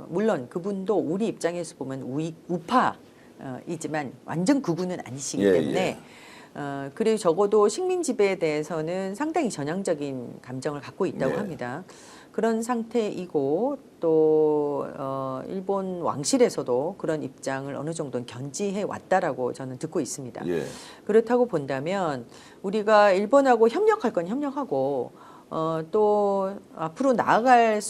물론 그분도 우리 입장에서 보면 우파이지만 완전 극우는 아니시기 예, 때문에 그리고 적어도 식민 지배에 대해서는 상당히 전향적인 감정을 갖고 있다고 예. 합니다. 그런 상태이고 또 일본 왕실에서도 그런 입장을 어느 정도는 견지해 왔다라고 저는 듣고 있습니다. 예. 그렇다고 본다면 우리가 일본하고 협력할 건 협력하고 또 앞으로 나아갈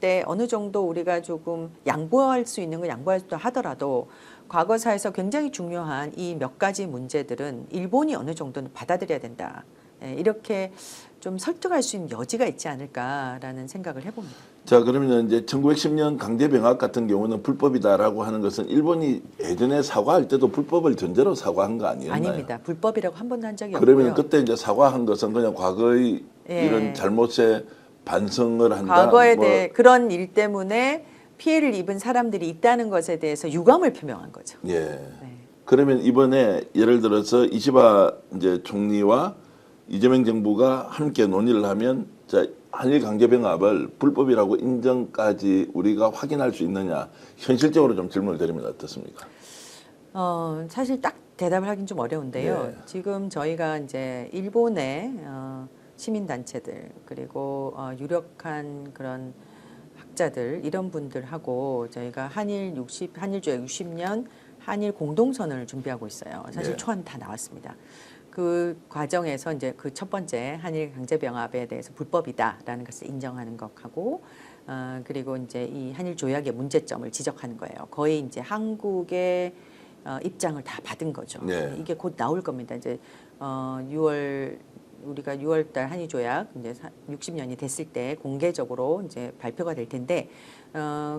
때 어느 정도 우리가 조금 양보할 수 있는 건 양보할 수 하더라도 과거사에서 굉장히 중요한 이 몇 가지 문제들은 일본이 어느 정도는 받아들여야 된다. 이렇게 좀 설득할 수 있는 여지가 있지 않을까라는 생각을 해봅니다. 자, 그러면 이제 1910년 강제병합 같은 경우는 불법이다라고 하는 것은 일본이 예전에 사과할 때도 불법을 전제로 사과한 거 아니었나요? 아닙니다. 불법이라고 한 번도 한 적이 그러면 없고요. 그때 이제 사과한 것은 그냥 과거의 예. 이런 잘못에 반성을 한다. 과거에 뭐 대해 그런 일 때문에 피해를 입은 사람들이 있다는 것에 대해서 유감을 표명한 거죠. 예. 네. 그러면 이번에 예를 들어서 이시바 이제 총리와 이재명 정부가 함께 논의를 하면 자, 한일 강제병합을 불법이라고 인정까지 우리가 확인할 수 있느냐? 현실적으로 좀 질문을 드리면 어떻습니까? 사실 딱 대답을 하긴 좀 어려운데요. 네. 지금 저희가 이제 일본의 시민 단체들 그리고 유력한 그런 학자들 이런 분들하고 저희가 한일 조약 60년 한일 공동선언을 준비하고 있어요. 사실 네. 초안 다 나왔습니다. 그 과정에서 이제 그 첫 번째 한일 강제병합에 대해서 불법이다라는 것을 인정하는 것하고 그리고 이제 이 한일 조약의 문제점을 지적하는 거예요. 거의 이제 한국의 입장을 다 받은 거죠. 네. 이게 곧 나올 겁니다. 이제 6월 우리가 6월달 한일 조약 이제 60년이 됐을 때 공개적으로 이제 발표가 될 텐데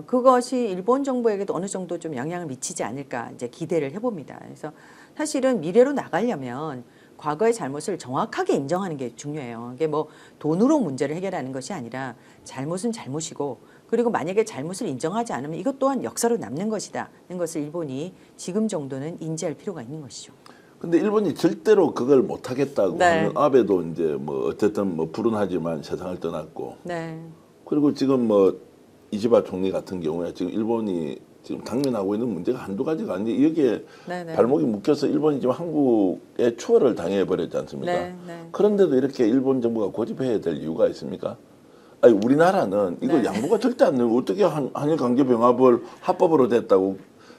그것이 일본 정부에게도 어느 정도 좀 영향을 미치지 않을까 이제 기대를 해봅니다. 그래서 사실은 미래로 나가려면 과거의 잘못을 정확하게 인정하는 게 중요해요. 이게 뭐 돈으로 문제를 해결하는 것이 아니라 잘못은 잘못이고 그리고 만약에 잘못을 인정하지 않으면 이것 또한 역사로 남는 것이다는 것을 일본이 지금 정도는 인지할 필요가 있는 것이죠. 근데 일본이 절대로 그걸 못 하겠다고 네. 하는 아베도 이제 뭐 어쨌든 뭐 불운하지만 세상을 떠났고 네. 그리고 지금 뭐 이시바 총리 같은 경우에 지금 일본이 지금 당면하고 있는 문제가 한두 가지가 아닌데 여기에 네네. 발목이 묶여서 일본이 지금 한국에 추월을 당해버렸지 않습니까? 네, 네. 그런데도 이렇게 일본 정부가 고집해야 될 이유가 있습니까? 아니 우리나라는 이거 네. 양보가 절대 안 되고 어떻게 한일 강제병합을 합법으로 됐다고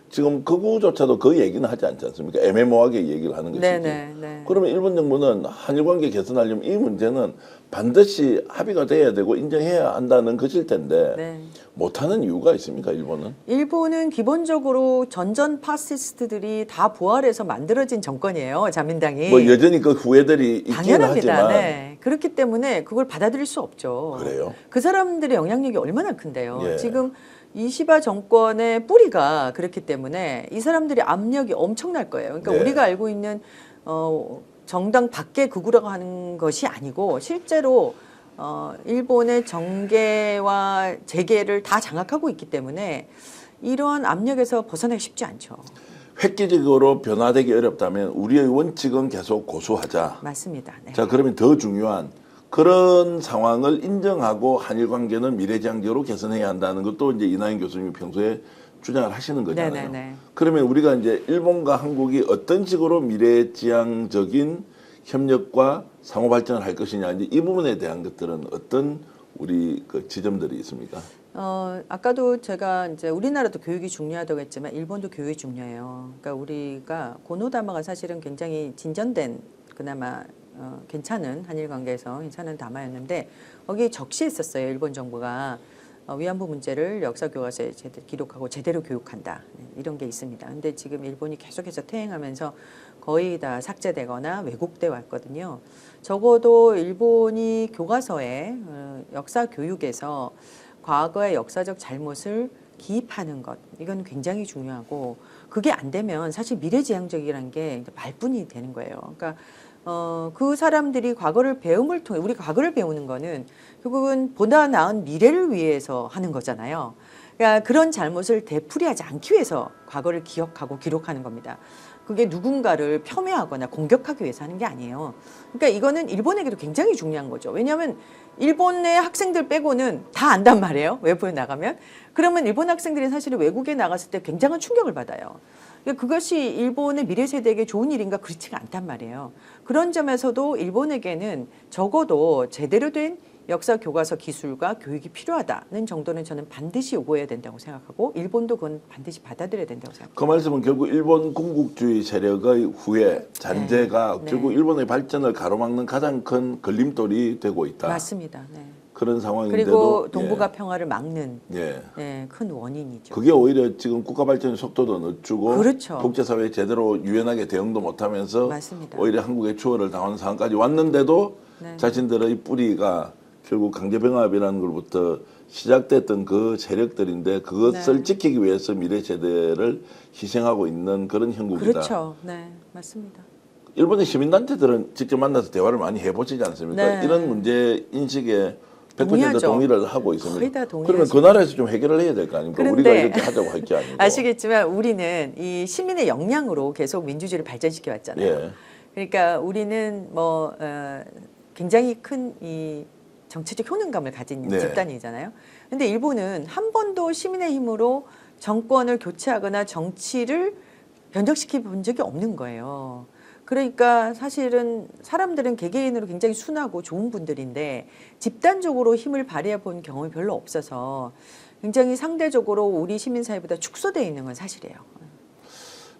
지금 그거조차도 그 얘기는 하지 않지 않습니까? 애매모호하게 얘기를 하는 것이지. 네네. 그러면 일본 정부는 한일 관계 개선하려면 이 문제는 반드시 합의가 돼야 되고 인정해야 한다는 것일 텐데 네. 못하는 이유가 있습니까? 일본은? 일본은 기본적으로 전전 파시스트들이 다 부활해서 만들어진 정권이에요. 자민당이. 뭐 여전히 그 후예들이 있기는 당연합니다. 하지만 네. 그렇기 때문에 그걸 받아들일 수 없죠. 그래요? 그 사람들의 영향력이 얼마나 큰데요. 예. 지금 이시바 정권의 뿌리가 그렇기 때문에 이 사람들의 압력이 엄청날 거예요. 그러니까 네. 우리가 알고 있는 정당 밖의 극우라고 하는 것이 아니고 실제로 일본의 정계와 재계를 다 장악하고 있기 때문에 이러한 압력에서 벗어나기 쉽지 않죠. 획기적으로 변화되기 어렵다면 우리의 원칙은 계속 고수하자. 맞습니다. 네. 자, 그러면 더 중요한 그런 상황을 인정하고 한일 관계는 미래지향적으로 개선해야 한다는 것도 이제 이나영 교수님이 평소에 주장을 하시는 거잖아요. 네네네. 그러면 우리가 이제 일본과 한국이 어떤 식으로 미래지향적인 협력과 상호 발전을 할 것이냐 이제 이 부분에 대한 것들은 어떤 우리 그 지점들이 있습니까? 아까도 제가 이제 우리나라도 교육이 중요하다고 했지만 일본도 교육이 중요해요. 그러니까 우리가 고노다마가 사실은 굉장히 진전된 그나마 괜찮은 한일 관계에서 괜찮은 담화였는데 거기 적시했었어요. 일본 정부가 위안부 문제를 역사 교과서에 기록하고 제대로 교육한다 이런 게 있습니다. 근데 지금 일본이 계속해서 퇴행하면서 거의 다 삭제되거나 왜곡돼 왔거든요. 적어도 일본이 교과서에 역사 교육에서 과거의 역사적 잘못을 기입하는 것 이건 굉장히 중요하고 그게 안 되면 사실 미래지향적이라는 게 말뿐이 되는 거예요. 그러니까 그 사람들이 과거를 배움을 통해 우리 과거를 배우는 거는 결국은 보다 나은 미래를 위해서 하는 거잖아요. 그러니까 그런 잘못을 되풀이하지 않기 위해서 과거를 기억하고 기록하는 겁니다. 그게 누군가를 폄훼하거나 공격하기 위해서 하는 게 아니에요. 그러니까 이거는 일본에게도 굉장히 중요한 거죠. 왜냐하면 일본의 학생들 빼고는 다 안단 말이에요. 외부에 나가면. 그러면 일본 학생들이 사실은 외국에 나갔을 때 굉장한 충격을 받아요. 그러니까 그것이 일본의 미래 세대에게 좋은 일인가 그렇지가 않단 말이에요. 그런 점에서도 일본에게는 적어도 제대로 된 역사 교과서 기술과 교육이 필요하다는 정도는 저는 반드시 요구해야 된다고 생각하고 일본도 그건 반드시 받아들여야 된다고 생각합니다. 그 말씀은 결국 일본 군국주의 세력의 후예 잔재가 네. 결국 일본의 발전을 가로막는 가장 큰 걸림돌이 되고 있다. 맞습니다. 네. 그런 상황인데도 그리고 동북아 평화를 막는 예. 네, 큰 원인이죠. 그게 오히려 지금 국가 발전의 속도도 늦추고 그렇죠. 국제사회에 제대로 유연하게 대응도 못하면서 맞습니다. 오히려 한국의 추월을 당하는 상황까지 왔는데도 네. 자신들의 뿌리가 결국 강제병합이라는 것부터 시작됐던 그 세력들인데 그것을 네. 지키기 위해서 미래 세대를 희생하고 있는 그런 형국이다. 그렇죠. 네, 맞습니다. 일본의 시민단체들은 직접 만나서 대화를 많이 해보시지 않습니까? 네. 이런 문제 인식에 100% 동의하죠. 동의를 하고 있습니다. 거의 다 동의하죠. 그러면 그 나라에서 좀 해결을 해야 될 거 아닙니까? 그런데 우리가 이렇게 하자고 할 게 아니고. 아시겠지만 우리는 이 시민의 역량으로 계속 민주주의를 발전시켜 왔잖아요. 예. 그러니까 우리는 뭐 굉장히 큰 이 정치적 효능감을 가진 네. 집단이잖아요. 근데 일본은 한 번도 시민의 힘으로 정권을 교체하거나 정치를 변혁시켜 본 적이 없는 거예요. 그러니까 사실은 사람들은 개개인으로 굉장히 순하고 좋은 분들인데 집단적으로 힘을 발휘해 본 경험이 별로 없어서 굉장히 상대적으로 우리 시민사회보다 축소되어 있는 건 사실이에요.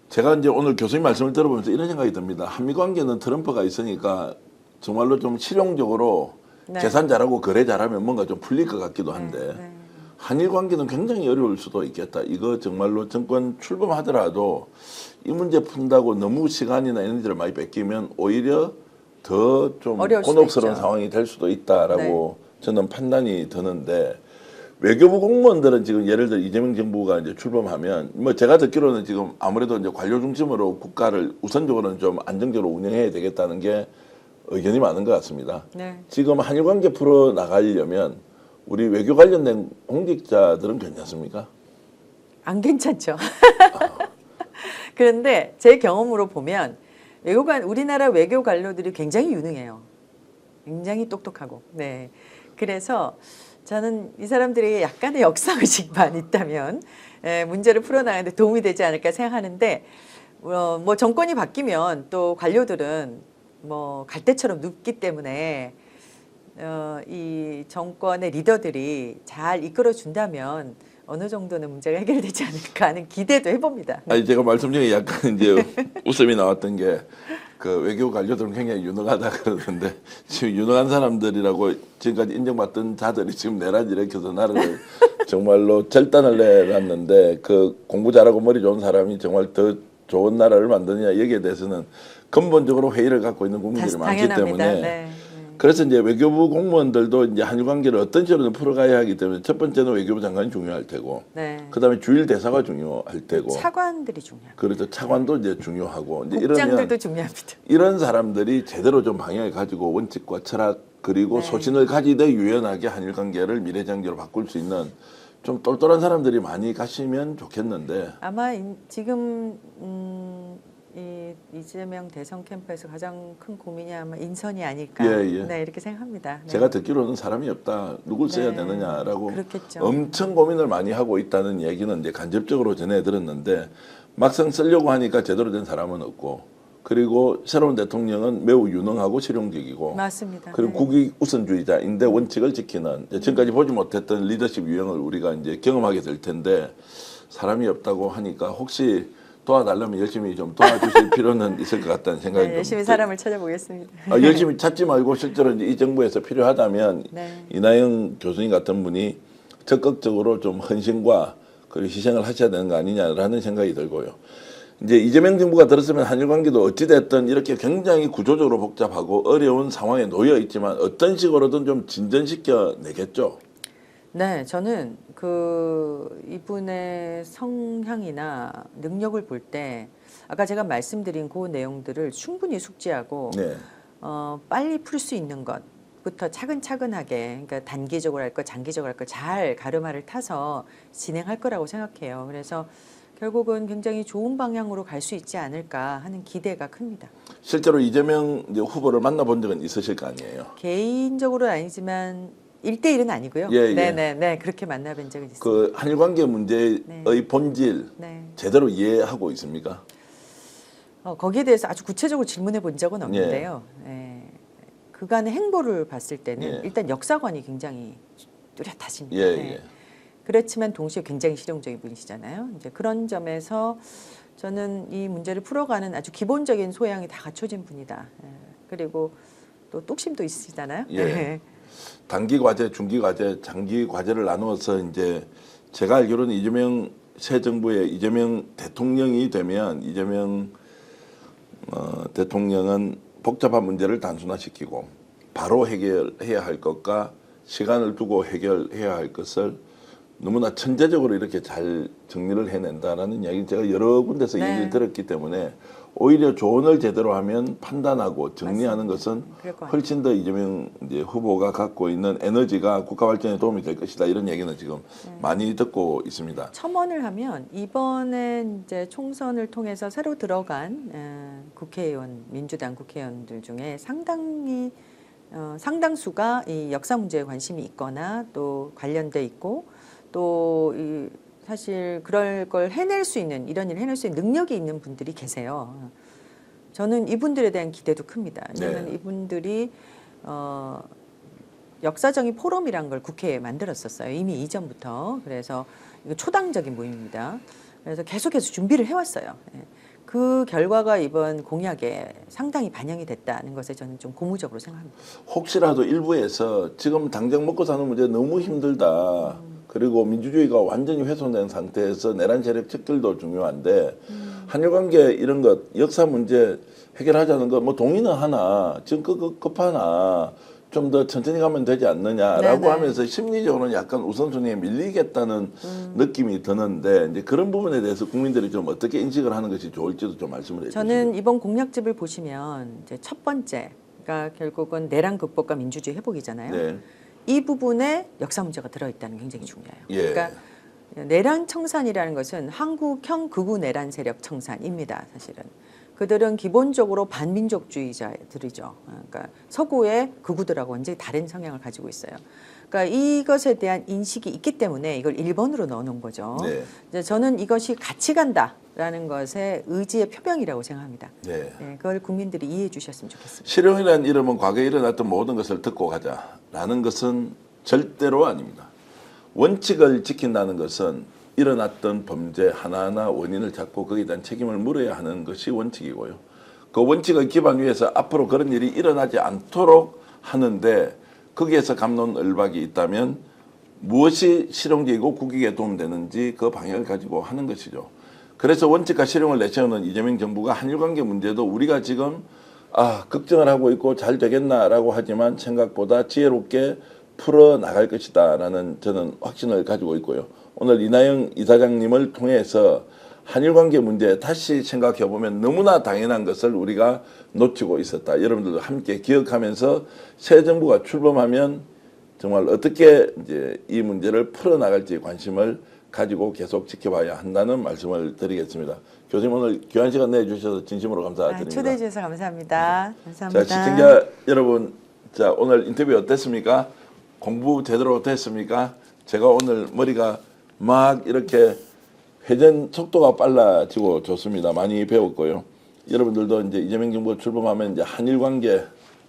제가 이제 오늘 교수님 말씀을 들어보면서 이런 생각이 듭니다. 한미 관계는 트럼프가 있으니까 정말로 좀 실용적으로 네. 계산 잘하고 거래 잘하면 뭔가 좀 풀릴 것 같기도 한데 네. 한일 관계는 굉장히 어려울 수도 있겠다. 이거 정말로 정권 출범하더라도 이 문제 푼다고 너무 시간이나 에너지를 많이 뺏기면 오히려 더 좀 어려울 수도 곤혹스러운 있죠. 상황이 될 수도 있다라고 저는 판단이 드는데 외교부 공무원들은 지금 예를 들어 이재명 정부가 이제 출범하면 뭐 제가 듣기로는 지금 아무래도 이제 관료 중심으로 국가를 우선적으로는 좀 안정적으로 운영해야 되겠다는 게 의견이 많은 것 같습니다. 네. 지금 한일 관계 풀어 나가려면 우리 외교 관련된 공직자들은 괜찮습니까? 안 괜찮죠. 그런데 제 경험으로 보면 우리나라 외교 관료들이 굉장히 유능해요. 굉장히 똑똑하고. 네. 그래서 저는 이 사람들이 약간의 역사의식만 있다면 문제를 풀어나가는데 도움이 되지 않을까 생각하는데 뭐 정권이 바뀌면 또 관료들은 뭐 갈대처럼 눕기 때문에 이 정권의 리더들이 잘 이끌어 준다면 어느 정도는 문제가 해결되지 않을까 하는 기대도 해봅니다. 아니 제가 말씀 중에 약간 이제 웃음이 나왔던 게 그 외교 관료들은 굉장히 유능하다 그러는데 지금 유능한 사람들이라고 지금까지 인정받던 자들이 지금 내란을 일으켜서 나라를 정말로 절단을 내놨는데 그 공부 잘하고 머리 좋은 사람이 정말 더 좋은 나라를 만드냐 여기에 대해서는 근본적으로 회의를 갖고 있는 국민들이 많기 당연합니다. 때문에 네. 그래서 이제 외교부 공무원들도 이제 한일 관계를 어떤 식으로 풀어가야 하기 때문에 첫 번째는 외교부 장관이 중요할 테고, 네. 그다음에 주일 대사가 중요할 테고, 차관들이 중요합니다. 그래서 차관도 이제 중요하고, 이제 국장들도 이러면 중요합니다. 이런 사람들이 제대로 좀 방향을 가지고 원칙과 철학 그리고 네. 소신을 가지되 유연하게 한일 관계를 미래장기로 바꿀 수 있는 좀 똘똘한 사람들이 많이 가시면 좋겠는데. 아마 지금 이 이재명 대선 캠프에서 가장 큰 고민이 아마 인선이 아닐까. 예, 예. 네, 이렇게 생각합니다. 네. 제가 듣기로는 사람이 없다. 누굴 써야 네, 되느냐라고 그렇겠죠. 엄청 고민을 많이 하고 있다는 얘기는 이제 간접적으로 전해 들었는데 막상 쓰려고 하니까 제대로 된 사람은 없고 그리고 새로운 대통령은 매우 유능하고 실용적이고 맞습니다. 그리고 네. 국익 우선주의자인데 원칙을 지키는 지금까지 보지 못했던 리더십 유형을 우리가 이제 경험하게 될 텐데 사람이 없다고 하니까 혹시 도와달라면 열심히 좀 도와주실 필요는 있을 것 같다는 생각이 네, 열심히 좀 사람을 찾아보겠습니다. 열심히 찾지 말고 실제로 이제 이 정부에서 필요하다면 네. 이나영 교수님 같은 분이 적극적으로 좀 헌신과 그리고 희생을 하셔야 되는 거 아니냐라는 생각이 들고요. 이제 이재명 정부가 들었으면 한일 관계도 어찌됐든 이렇게 굉장히 구조적으로 복잡하고 어려운 상황에 놓여 있지만 어떤 식으로든 좀 진전시켜 내겠죠. 네, 저는 이분의 성향이나 능력을 볼 때 아까 제가 말씀드린 그 내용들을 충분히 숙지하고 네. 빨리 풀 수 있는 것부터 차근차근하게 그러니까 단기적으로 할 것, 장기적으로 할 것 잘 가르마를 타서 진행할 거라고 생각해요. 그래서 결국은 굉장히 좋은 방향으로 갈 수 있지 않을까 하는 기대가 큽니다. 실제로 이재명 이제 후보를 만나본 적은 있으실 거 아니에요. 개인적으로는 아니지만 1대1은 아니고요. 예, 예. 네네네 그렇게 만나본 적은 있습니다. 그 한일 관계 문제의 네. 본질 네. 제대로 이해하고 있습니까? 거기에 대해서 아주 구체적으로 질문해 본 적은 없는데요. 예. 그간의 행보를 봤을 때는 예. 일단 역사관이 굉장히 뚜렷하십니다. 예, 네. 예. 그렇지만 동시에 굉장히 실용적인 분이시잖아요. 이제 그런 점에서 저는 이 문제를 풀어가는 아주 기본적인 소양이 다 갖춰진 분이다. 예. 그리고 또 뚝심도 있으시잖아요. 예. 네. 단기 과제, 중기 과제, 장기 과제를 나누어서 이제 제가 알기로는 이재명 새 정부의 이재명 대통령이 되면 이재명 대통령은 복잡한 문제를 단순화시키고 바로 해결해야 할 것과 시간을 두고 해결해야 할 것을 너무나 천재적으로 이렇게 잘 정리를 해낸다라는 이야기를 제가 여러 군데서 네. 얘기를 들었기 때문에 오히려 조언을 제대로 하면 판단하고 정리하는 맞습니다. 것은 그럴 것 같아요. 훨씬 더 이재명 이제 후보가 갖고 있는 에너지가 국가 발전에 도움이 될 것이다. 이런 얘기는 지금 많이 듣고 있습니다. 첨언을 하면 이번에 이제 총선을 통해서 새로 들어간 국회의원, 민주당 국회의원들 중에 상당수가 이 역사 문제에 관심이 있거나 또 관련돼 있고 또 사실 그럴 걸 해낼 수 있는 이런 일을 해낼 수 있는 능력이 있는 분들이 계세요. 저는 이분들에 대한 기대도 큽니다. 왜냐하면 네. 이분들이 역사적인 포럼이란 걸 국회에 만들었었어요. 이미 이전부터. 그래서 이거 초당적인 모임입니다. 그래서 계속해서 준비를 해왔어요. 예. 그 결과가 이번 공약에 상당히 반영이 됐다는 것에 저는 좀 고무적으로 생각합니다. 혹시라도 일부에서 지금 당장 먹고 사는 문제 너무 힘들다. 그리고 민주주의가 완전히 훼손된 상태에서 내란 세력 척결도 중요한데 한일 관계 이런 것 역사 문제 해결하자는 거 뭐 동의는 하나 지금 급하나 좀 더 천천히 가면 되지 않느냐라고 네네. 하면서 심리적으로는 약간 우선순위에 밀리겠다는 느낌이 드는데 이제 그런 부분에 대해서 국민들이 좀 어떻게 인식을 하는 것이 좋을지도 좀 말씀을 해주시죠. 저는 이번 공약집을 보시면 이제 첫 번째가 결국은 내란 극복과 민주주의 회복이잖아요. 네. 이 부분에 역사 문제가 들어있다는 게 굉장히 중요해요. 예. 그러니까 내란 청산이라는 것은 한국형 극우 내란 세력 청산입니다. 사실은 그들은 기본적으로 반민족주의자들이죠. 그러니까 서구의 극우들하고 완전히 다른 성향을 가지고 있어요. 그러니까 이것에 대한 인식이 있기 때문에 이걸 1번으로 넣어놓은 거죠. 네. 이제 저는 이것이 같이 간다라는 것의 의지의 표명이라고 생각합니다. 네. 네, 그걸 국민들이 이해해 주셨으면 좋겠습니다. 실형이라는 이름은 과거에 일어났던 모든 것을 듣고 가자라는 것은 절대로 아닙니다. 원칙을 지킨다는 것은 일어났던 범죄 하나하나 원인을 잡고 거기에 대한 책임을 물어야 하는 것이 원칙이고요. 그 원칙을 기반 위에서 앞으로 그런 일이 일어나지 않도록 하는데 거기에서 갑론을박이 있다면 무엇이 실용적이고 국익에 도움되는지 그 방향을 가지고 하는 것이죠. 그래서 원칙과 실용을 내세우는 이재명 정부가 한일관계 문제도 우리가 지금 걱정을 하고 있고 잘 되겠나라고 하지만 생각보다 지혜롭게 풀어나갈 것이다 라는 저는 확신을 가지고 있고요. 오늘 이나영 이사장님을 통해서 한일관계 문제 다시 생각해보면 너무나 당연한 것을 우리가 놓치고 있었다. 여러분들도 함께 기억하면서 새 정부가 출범하면 정말 어떻게 이제 이 문제를 풀어나갈지 관심을 가지고 계속 지켜봐야 한다는 말씀을 드리겠습니다. 교수님 오늘 귀한 시간 내주셔서 진심으로 감사드립니다. 초대해 주셔서 감사합니다. 감사합니다. 자, 시청자 여러분, 자 오늘 인터뷰 어땠습니까? 공부 제대로 됐습니까? 제가 오늘 머리가 막 이렇게 회전 속도가 빨라지고 좋습니다. 많이 배웠고요. 여러분들도 이제 이재명 정부가 출범하면 이제 한일 관계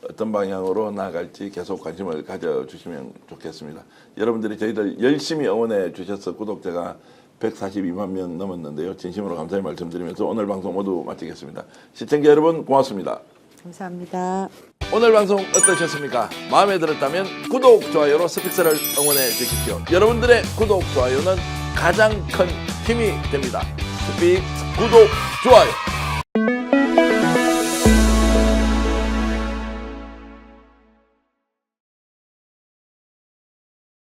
어떤 방향으로 나아갈지 계속 관심을 가져주시면 좋겠습니다. 여러분들이 저희들 열심히 응원해 주셔서 구독자가 142만 명 넘었는데요. 진심으로 감사의 말씀드리면서 오늘 방송 모두 마치겠습니다. 시청자 여러분 고맙습니다. 감사합니다. 오늘 방송 어떠셨습니까? 마음에 들었다면 구독, 좋아요로 스픽스를 응원해 주십시오. 여러분들의 구독, 좋아요는 가장 큰 힘이 됩니다. 스픽스 구독, 좋아요.